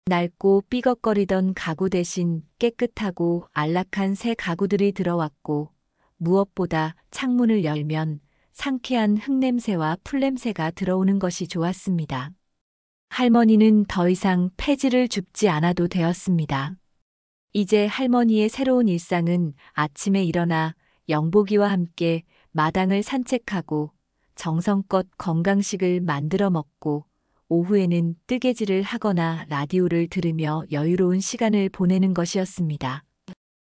낡고 삐걱거리던 가구 대신 깨끗하고 안락한 새 가구들이 들어왔고, 무엇보다 창문을 열면 상쾌한 흙냄새와 풀냄새가 들어오는 것이 좋았습니다. 할머니는 더 이상 폐지를 줍지 않아도 되었습니다. 이제 할머니의 새로운 일상은 아침에 일어나 영복이와 함께 마당을 산책하고 정성껏 건강식을 만들어 먹고, 오후에는 뜨개질을 하거나 라디오를 들으며 여유로운 시간을 보내는 것이었습니다.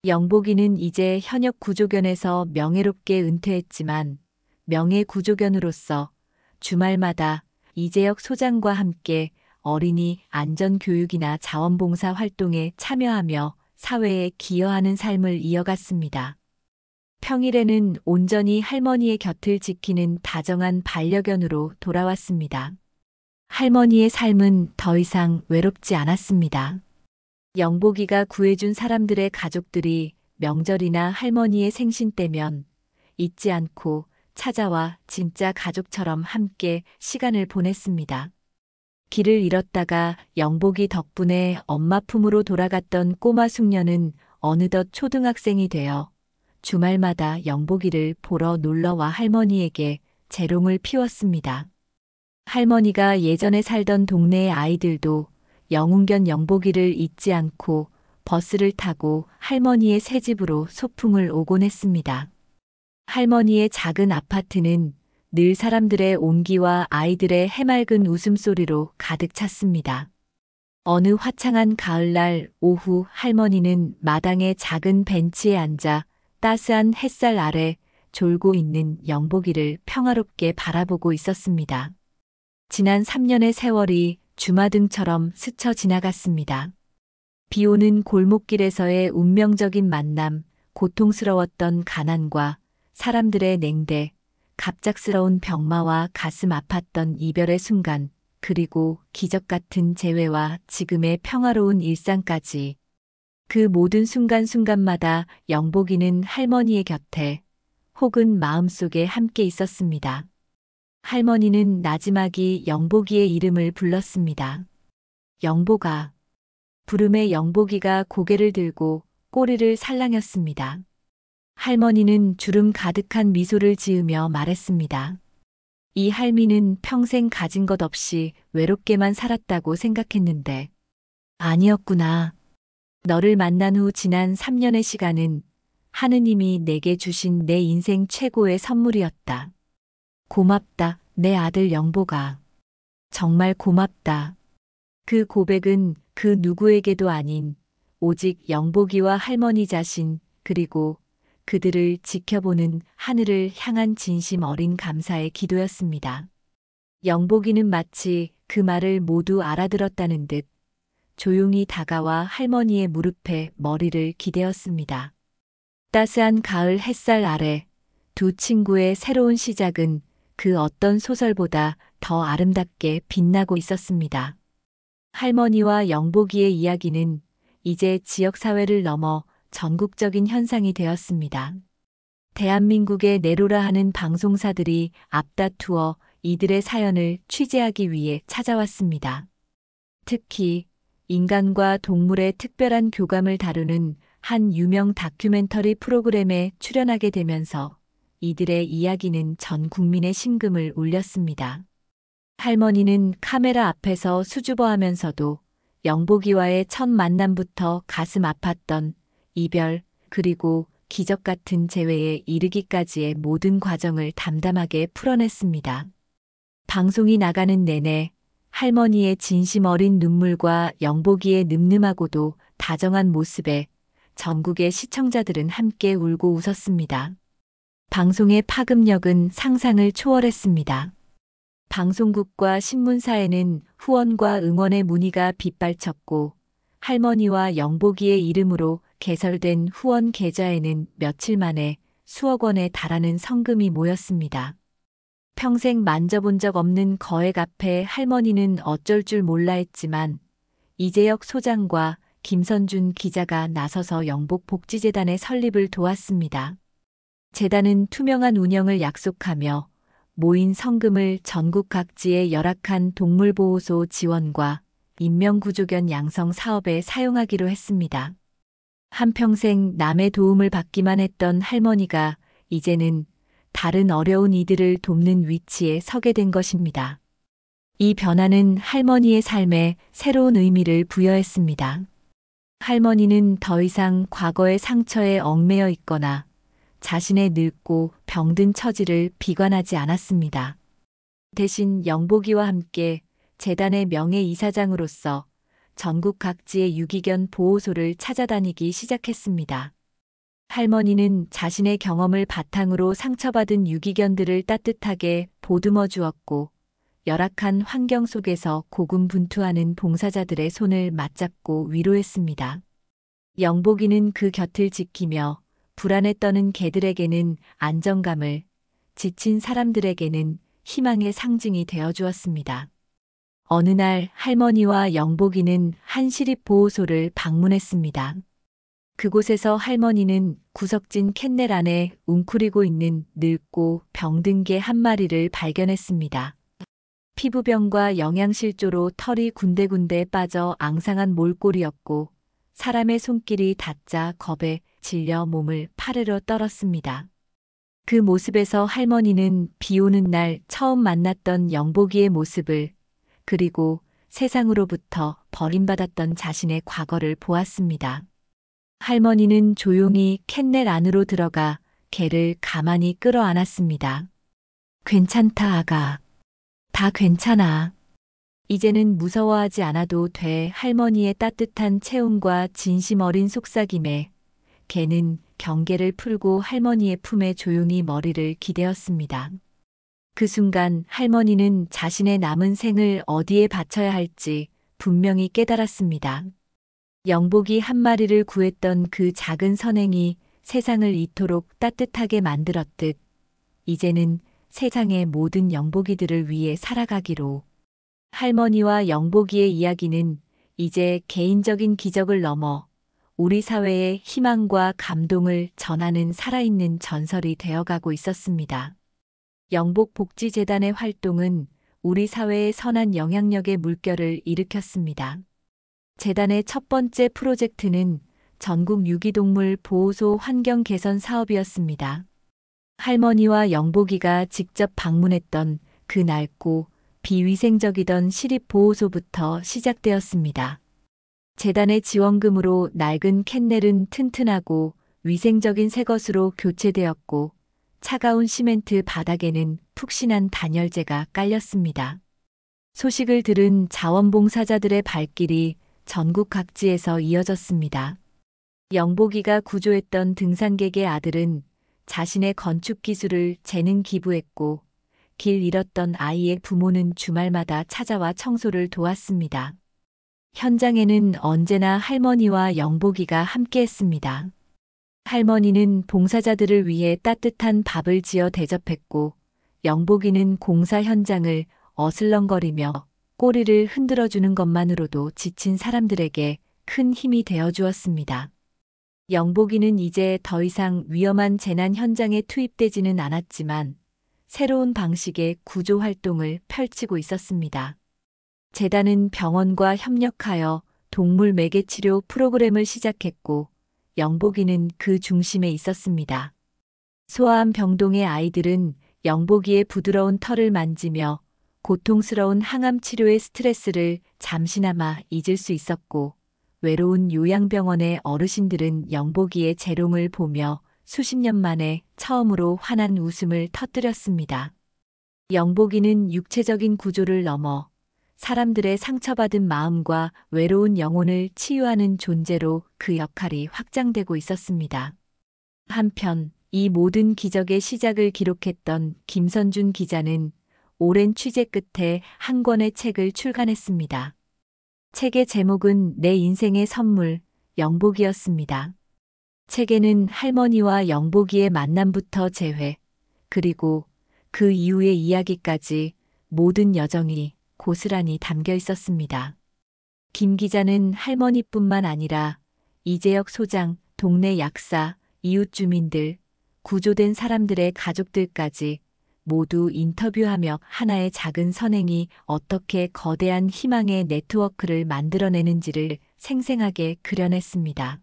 영복이는 이제 현역 구조견에서 명예롭게 은퇴했지만 명예구조견으로서 주말마다 이재혁 소장과 함께 어린이 안전교육이나 자원봉사 활동에 참여하며 사회에 기여하는 삶을 이어갔습니다. 평일에는 온전히 할머니의 곁을 지키는 다정한 반려견으로 돌아왔습니다. 할머니의 삶은 더 이상 외롭지 않았습니다. 영복이가 구해준 사람들의 가족들이 명절이나 할머니의 생신 때면 잊지 않고 찾아와 진짜 가족처럼 함께 시간을 보냈습니다. 길을 잃었다가 영복이 덕분에 엄마 품으로 돌아갔던 꼬마 숙녀는 어느덧 초등학생이 되어 주말마다 영복이를 보러 놀러와 할머니에게 재롱을 피웠습니다. 할머니가 예전에 살던 동네의 아이들도 영웅견 영복이를 잊지 않고 버스를 타고 할머니의 새 집으로 소풍을 오곤 했습니다. 할머니의 작은 아파트는 늘 사람들의 온기와 아이들의 해맑은 웃음소리로 가득 찼습니다. 어느 화창한 가을날 오후 할머니는 마당의 작은 벤치에 앉아 따스한 햇살 아래 졸고 있는 영복이를 평화롭게 바라보고 있었습니다. 지난 3년의 세월이 주마등처럼 스쳐 지나갔습니다. 비 오는 골목길에서의 운명적인 만남, 고통스러웠던 가난과 사람들의 냉대, 갑작스러운 병마와 가슴 아팠던 이별의 순간, 그리고 기적 같은 재회와 지금의 평화로운 일상까지. 그 모든 순간순간마다 영복이는 할머니의 곁에 혹은 마음속에 함께 있었습니다. 할머니는 나지막이 영복이의 이름을 불렀습니다. 영복아. 부름에 영복이가 고개를 들고 꼬리를 살랑였습니다. 할머니는 주름 가득한 미소를 지으며 말했습니다. 이 할미는 평생 가진 것 없이 외롭게만 살았다고 생각했는데 아니었구나. 너를 만난 후 지난 3년의 시간은 하느님이 내게 주신 내 인생 최고의 선물이었다. 고맙다, 내 아들 영복아. 정말 고맙다. 그 고백은 그 누구에게도 아닌 오직 영복이와 할머니 자신, 그리고 그들을 지켜보는 하늘을 향한 진심 어린 감사의 기도였습니다. 영복이는 마치 그 말을 모두 알아들었다는 듯 조용히 다가와 할머니의 무릎에 머리를 기대었습니다. 따스한 가을 햇살 아래 두 친구의 새로운 시작은 그 어떤 소설보다 더 아름답게 빛나고 있었습니다. 할머니와 영복이의 이야기는 이제 지역사회를 넘어 전국적인 현상이 되었습니다. 대한민국의 내로라 하는 방송사들이 앞다투어 이들의 사연을 취재하기 위해 찾아왔습니다. 특히 인간과 동물의 특별한 교감을 다루는 한 유명 다큐멘터리 프로그램에 출연하게 되면서 이들의 이야기는 전 국민의 심금을 울렸습니다. 할머니는 카메라 앞에서 수줍어하면서도 영복이와의 첫 만남부터 가슴 아팠던 이별, 그리고 기적 같은 재회에 이르기까지의 모든 과정을 담담하게 풀어냈습니다. 방송이 나가는 내내 할머니의 진심 어린 눈물과 영복이의 늠름하고도 다정한 모습에 전국의 시청자들은 함께 울고 웃었습니다. 방송의 파급력은 상상을 초월했습니다. 방송국과 신문사에는 후원과 응원의 문의가 빗발쳤고 할머니와 영복이의 이름으로 개설된 후원 계좌에는 며칠 만에 수억 원에 달하는 성금이 모였습니다. 평생 만져본 적 없는 거액 앞에 할머니는 어쩔 줄 몰라 했지만 이재혁 소장과 김선준 기자가 나서서 영복복지재단의 설립을 도왔습니다. 재단은 투명한 운영을 약속하며 모인 성금을 전국 각지의 열악한 동물보호소 지원과 인명구조견 양성 사업에 사용하기로 했습니다. 한평생 남의 도움을 받기만 했던 할머니가 이제는 다른 어려운 이들을 돕는 위치에 서게 된 것입니다. 이 변화는 할머니의 삶에 새로운 의미를 부여했습니다. 할머니는 더 이상 과거의 상처에 얽매여 있거나 자신의 늙고 병든 처지를 비관하지 않았습니다. 대신 영복이와 함께 재단의 명예이사장으로서 전국 각지의 유기견 보호소를 찾아다니기 시작했습니다. 할머니는 자신의 경험을 바탕으로 상처받은 유기견들을 따뜻하게 보듬어 주었고 열악한 환경 속에서 고군분투하는 봉사자들의 손을 맞잡고 위로했습니다. 영복이는 그 곁을 지키며 불안에 떠는 개들에게는 안정감을, 지친 사람들에게는 희망의 상징이 되어 주었습니다. 어느 날 할머니와 영복이는 한 시립보호소를 방문했습니다. 그곳에서 할머니는 구석진 캔넬 안에 웅크리고 있는 늙고 병든 개 한 마리를 발견했습니다. 피부병과 영양실조로 털이 군데군데 빠져 앙상한 몰골이었고 사람의 손길이 닿자 겁에 질려 몸을 파르르 떨었습니다. 그 모습에서 할머니는 비 오는 날 처음 만났던 영복이의 모습을, 그리고 세상으로부터 버림받았던 자신의 과거를 보았습니다. 할머니는 조용히 캔넬 안으로 들어가 개를 가만히 끌어안았습니다. 괜찮다, 아가. 다 괜찮아. 이제는 무서워하지 않아도 돼. 할머니의 따뜻한 체온과 진심 어린 속삭임에 개는 경계를 풀고 할머니의 품에 조용히 머리를 기대었습니다. 그 순간 할머니는 자신의 남은 생을 어디에 바쳐야 할지 분명히 깨달았습니다. 영복이 한 마리를 구했던 그 작은 선행이 세상을 이토록 따뜻하게 만들었듯 이제는 세상의 모든 영복이들을 위해 살아가기로. 할머니와 영복이의 이야기는 이제 개인적인 기적을 넘어 우리 사회의 희망과 감동을 전하는 살아있는 전설이 되어가고 있었습니다. 영복복지재단의 활동은 우리 사회의 선한 영향력의 물결을 일으켰습니다. 재단의 첫 번째 프로젝트는 전국 유기동물 보호소 환경 개선 사업이었습니다. 할머니와 영복이가 직접 방문했던 그 낡고 비위생적이던 시립보호소부터 시작되었습니다. 재단의 지원금으로 낡은 캔넬은 튼튼하고 위생적인 새 것으로 교체되었고 차가운 시멘트 바닥에는 푹신한 단열재가 깔렸습니다. 소식을 들은 자원봉사자들의 발길이 전국 각지에서 이어졌습니다. 영복이가 구조했던 등산객의 아들은 자신의 건축 기술을 재능 기부했고 길 잃었던 아이의 부모는 주말마다 찾아와 청소를 도왔습니다. 현장에는 언제나 할머니와 영복이가 함께했습니다. 할머니는 봉사자들을 위해 따뜻한 밥을 지어 대접했고 영복이는 공사 현장을 어슬렁거리며 꼬리를 흔들어주는 것만으로도 지친 사람들에게 큰 힘이 되어 주었습니다. 영복이는 이제 더 이상 위험한 재난 현장에 투입되지는 않았지만 새로운 방식의 구조 활동을 펼치고 있었습니다. 재단은 병원과 협력하여 동물 매개치료 프로그램을 시작했고 영복이는 그 중심에 있었습니다. 소아암 병동의 아이들은 영복이의 부드러운 털을 만지며 고통스러운 항암 치료의 스트레스를 잠시나마 잊을 수 있었고, 외로운 요양병원의 어르신들은 영복이의 재롱을 보며 수십 년 만에 처음으로 환한 웃음을 터뜨렸습니다. 영복이는 육체적인 구조를 넘어 사람들의 상처받은 마음과 외로운 영혼을 치유하는 존재로 그 역할이 확장되고 있었습니다. 한편 이 모든 기적의 시작을 기록했던 김선준 기자는 오랜 취재 끝에 한 권의 책을 출간했습니다. 책의 제목은 내 인생의 선물, 영복이었습니다. 책에는 할머니와 영복이의 만남부터 재회, 그리고 그 이후의 이야기까지 모든 여정이 고스란히 담겨 있었습니다. 김 기자는 할머니뿐만 아니라 이재혁 소장, 동네 약사, 이웃 주민들, 구조된 사람들의 가족들까지 모두 인터뷰하며 하나의 작은 선행이 어떻게 거대한 희망의 네트워크를 만들어내는지를 생생하게 그려냈습니다.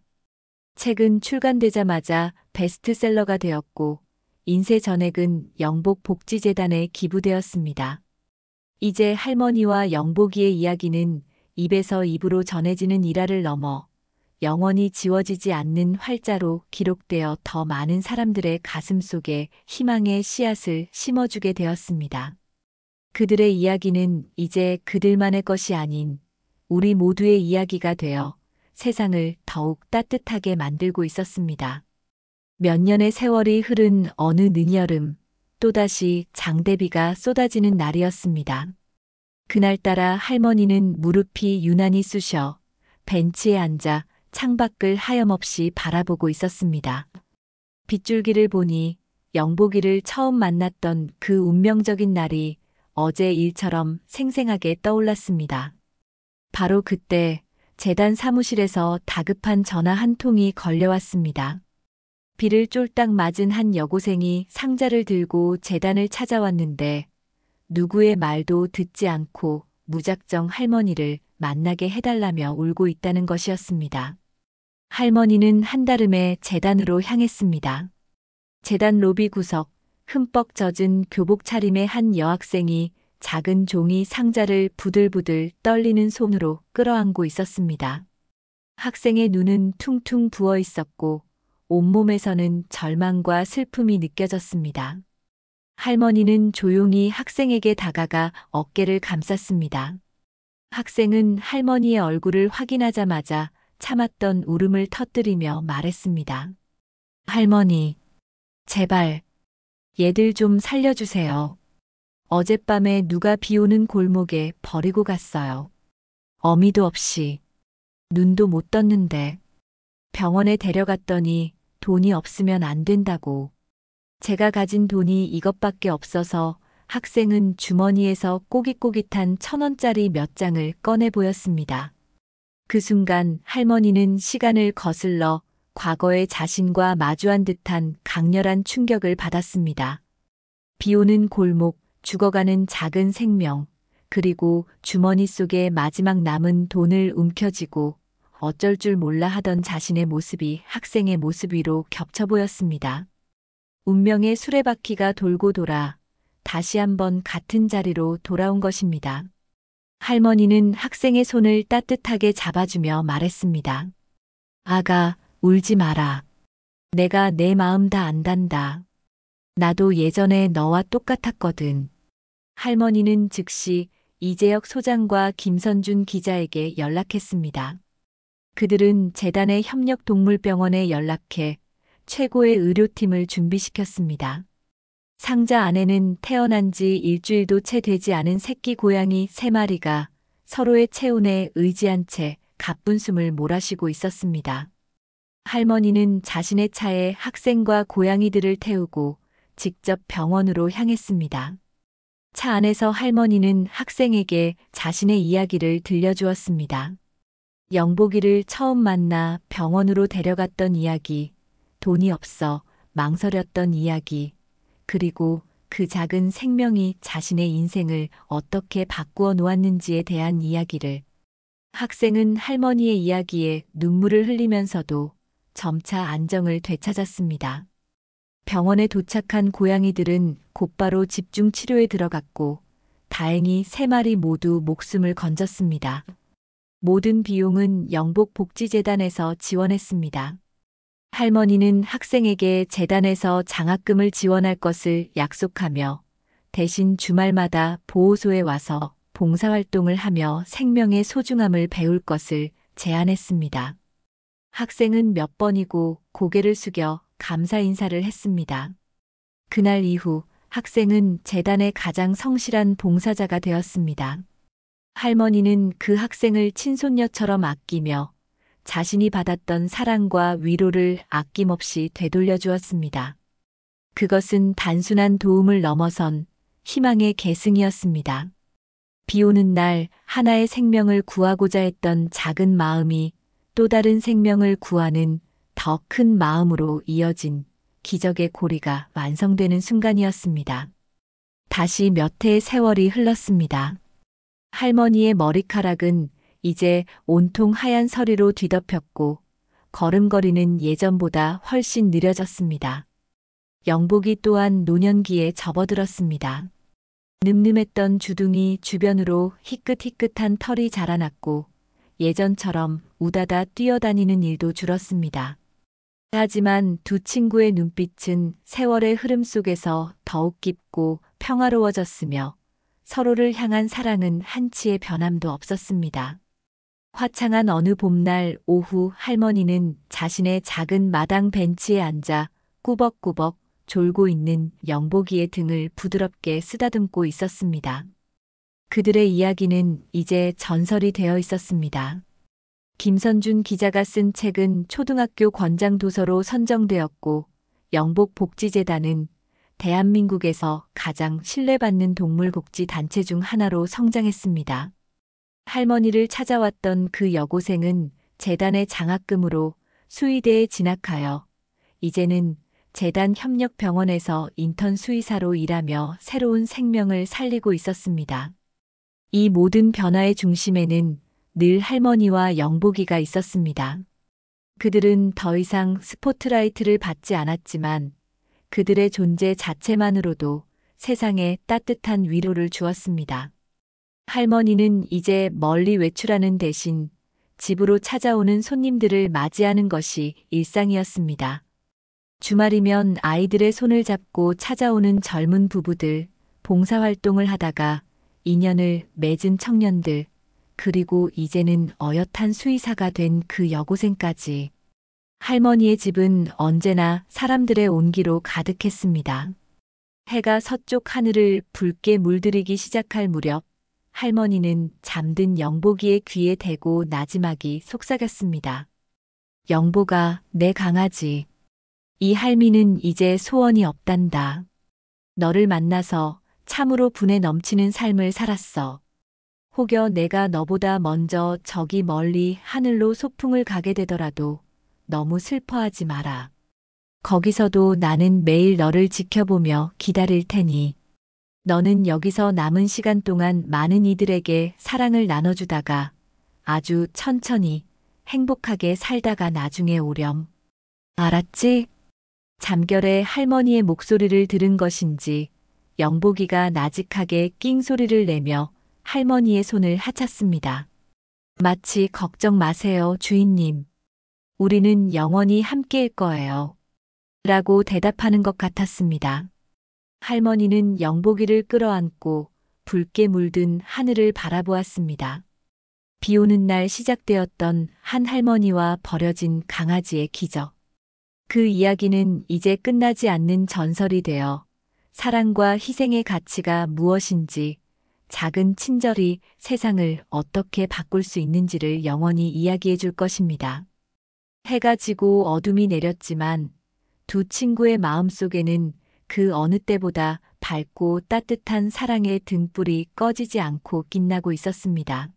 책은 출간되자마자 베스트셀러가 되었고, 인쇄 전액은 영복복지재단에 기부되었습니다. 이제 할머니와 영복이의 이야기는 입에서 입으로 전해지는 일화를 넘어 영원히 지워지지 않는 활자로 기록되어 더 많은 사람들의 가슴 속에 희망의 씨앗을 심어주게 되었습니다. 그들의 이야기는 이제 그들만의 것이 아닌 우리 모두의 이야기가 되어 세상을 더욱 따뜻하게 만들고 있었습니다. 몇 년의 세월이 흐른 어느 늦여름, 또다시 장대비가 쏟아지는 날이었습니다. 그날따라 할머니는 무릎이 유난히 쑤셔 벤치에 앉아 창밖을 하염없이 바라보고 있었습니다. 빗줄기를 보니 영복이를 처음 만났던 그 운명적인 날이 어제 일처럼 생생하게 떠올랐습니다. 바로 그때 재단 사무실에서 다급한 전화 한 통이 걸려왔습니다. 비를 쫄딱 맞은 한 여고생이 상자를 들고 재단을 찾아왔는데 누구의 말도 듣지 않고 무작정 할머니를 만나게 해달라며 울고 있다는 것이었습니다. 할머니는 한달음에 재단으로 향했습니다. 재단 로비 구석, 흠뻑 젖은 교복 차림의 한 여학생이 작은 종이 상자를 부들부들 떨리는 손으로 끌어안고 있었습니다. 학생의 눈은 퉁퉁 부어 있었고 온몸에서는 절망과 슬픔이 느껴졌습니다. 할머니는 조용히 학생에게 다가가 어깨를 감쌌습니다. 학생은 할머니의 얼굴을 확인하자마자 참았던 울음을 터뜨리며 말했습니다. 할머니, 제발, 얘들 좀 살려주세요. 어젯밤에 누가 비 오는 골목에 버리고 갔어요. 어미도 없이, 눈도 못 떴는데, 병원에 데려갔더니 돈이 없으면 안 된다고. 제가 가진 돈이 이것밖에 없어서 학생은 주머니에서 꼬깃꼬깃한 1,000원짜리 몇 장을 꺼내 보였습니다. 그 순간 할머니는 시간을 거슬러 과거의 자신과 마주한 듯한 강렬한 충격을 받았습니다. 비 오는 골목, 죽어가는 작은 생명, 그리고 주머니 속에 마지막 남은 돈을 움켜쥐고 어쩔 줄 몰라 하던 자신의 모습이 학생의 모습 위로 겹쳐 보였습니다. 운명의 수레바퀴가 돌고 돌아 다시 한번 같은 자리로 돌아온 것입니다. 할머니는 학생의 손을 따뜻하게 잡아주며 말했습니다. 아가, 울지 마라. 내가 내 마음 다 안단다. 나도 예전에 너와 똑같았거든. 할머니는 즉시 이재혁 소장과 김선준 기자에게 연락했습니다. 그들은 재단의 협력동물병원에 연락해 최고의 의료팀을 준비시켰습니다. 상자 안에는 태어난 지 일주일도 채 되지 않은 새끼 고양이 3마리가 서로의 체온에 의지한 채 가쁜 숨을 몰아쉬고 있었습니다. 할머니는 자신의 차에 학생과 고양이들을 태우고 직접 병원으로 향했습니다. 차 안에서 할머니는 학생에게 자신의 이야기를 들려주었습니다. 영복이를 처음 만나 병원으로 데려갔던 이야기, 돈이 없어 망설였던 이야기, 그리고 그 작은 생명이 자신의 인생을 어떻게 바꾸어 놓았는지에 대한 이야기를. 학생은 할머니의 이야기에 눈물을 흘리면서도 점차 안정을 되찾았습니다. 병원에 도착한 고양이들은 곧바로 집중 치료에 들어갔고 다행히 3마리 모두 목숨을 건졌습니다. 모든 비용은 영복복지재단에서 지원했습니다. 할머니는 학생에게 재단에서 장학금을 지원할 것을 약속하며 대신 주말마다 보호소에 와서 봉사활동을 하며 생명의 소중함을 배울 것을 제안했습니다. 학생은 몇 번이고 고개를 숙여 감사 인사를 했습니다. 그날 이후 학생은 재단의 가장 성실한 봉사자가 되었습니다. 할머니는 그 학생을 친손녀처럼 아끼며 자신이 받았던 사랑과 위로를 아낌없이 되돌려 주었습니다. 그것은 단순한 도움을 넘어선 희망의 계승이었습니다. 비 오는 날 하나의 생명을 구하고자 했던 작은 마음이 또 다른 생명을 구하는 더 큰 마음으로 이어진 기적의 고리가 완성되는 순간이었습니다. 다시 몇 해의 세월이 흘렀습니다. 할머니의 머리카락은 이제 온통 하얀 서리로 뒤덮였고 걸음걸이는 예전보다 훨씬 느려졌습니다. 영복이 또한 노년기에 접어들었습니다. 늠름했던 주둥이 주변으로 희끗희끗한 털이 자라났고 예전처럼 우다다 뛰어다니는 일도 줄었습니다. 하지만 두 친구의 눈빛은 세월의 흐름 속에서 더욱 깊고 평화로워졌으며 서로를 향한 사랑은 한치의 변함도 없었습니다. 화창한 어느 봄날 오후 할머니는 자신의 작은 마당 벤치에 앉아 꾸벅꾸벅 졸고 있는 영복이의 등을 부드럽게 쓰다듬고 있었습니다. 그들의 이야기는 이제 전설이 되어 있었습니다. 김선준 기자가 쓴 책은 초등학교 권장 도서로 선정되었고 영복복지재단은 대한민국에서 가장 신뢰받는 동물복지 단체 중 하나로 성장했습니다. 할머니를 찾아왔던 그 여고생은 재단의 장학금으로 수의대에 진학하여 이제는 재단 협력병원에서 인턴 수의사로 일하며 새로운 생명을 살리고 있었습니다. 이 모든 변화의 중심에는 늘 할머니와 영복이가 있었습니다. 그들은 더 이상 스포트라이트를 받지 않았지만 그들의 존재 자체만으로도 세상에 따뜻한 위로를 주었습니다. 할머니는 이제 멀리 외출하는 대신 집으로 찾아오는 손님들을 맞이하는 것이 일상이었습니다. 주말이면 아이들의 손을 잡고 찾아오는 젊은 부부들, 봉사활동을 하다가 인연을 맺은 청년들, 그리고 이제는 어엿한 수의사가 된 그 여고생까지. 할머니의 집은 언제나 사람들의 온기로 가득했습니다. 해가 서쪽 하늘을 붉게 물들이기 시작할 무렵 할머니는 잠든 영복이의 귀에 대고 나지막이 속삭였습니다. 영복아, 내 강아지. 이 할미는 이제 소원이 없단다. 너를 만나서 참으로 분에 넘치는 삶을 살았어. 혹여 내가 너보다 먼저 저기 멀리 하늘로 소풍을 가게 되더라도 너무 슬퍼하지 마라. 거기서도 나는 매일 너를 지켜보며 기다릴 테니 너는 여기서 남은 시간 동안 많은 이들에게 사랑을 나눠주다가 아주 천천히 행복하게 살다가 나중에 오렴. 알았지? 잠결에 할머니의 목소리를 들은 것인지 영복이가 나직하게 낑 소리를 내며 할머니의 손을 하찼습니다. 마치 걱정 마세요, 주인님. 우리는 영원히 함께일 거예요. 라고 대답하는 것 같았습니다. 할머니는 영복이를 끌어안고 붉게 물든 하늘을 바라보았습니다. 비 오는 날 시작되었던 한 할머니와 버려진 강아지의 기적. 그 이야기는 이제 끝나지 않는 전설이 되어 사랑과 희생의 가치가 무엇인지, 작은 친절이 세상을 어떻게 바꿀 수 있는지를 영원히 이야기해 줄 것입니다. 해가 지고 어둠이 내렸지만 두 친구의 마음속에는 그 어느 때보다 밝고 따뜻한 사랑의 등불이 꺼지지 않고 빛나고 있었습니다.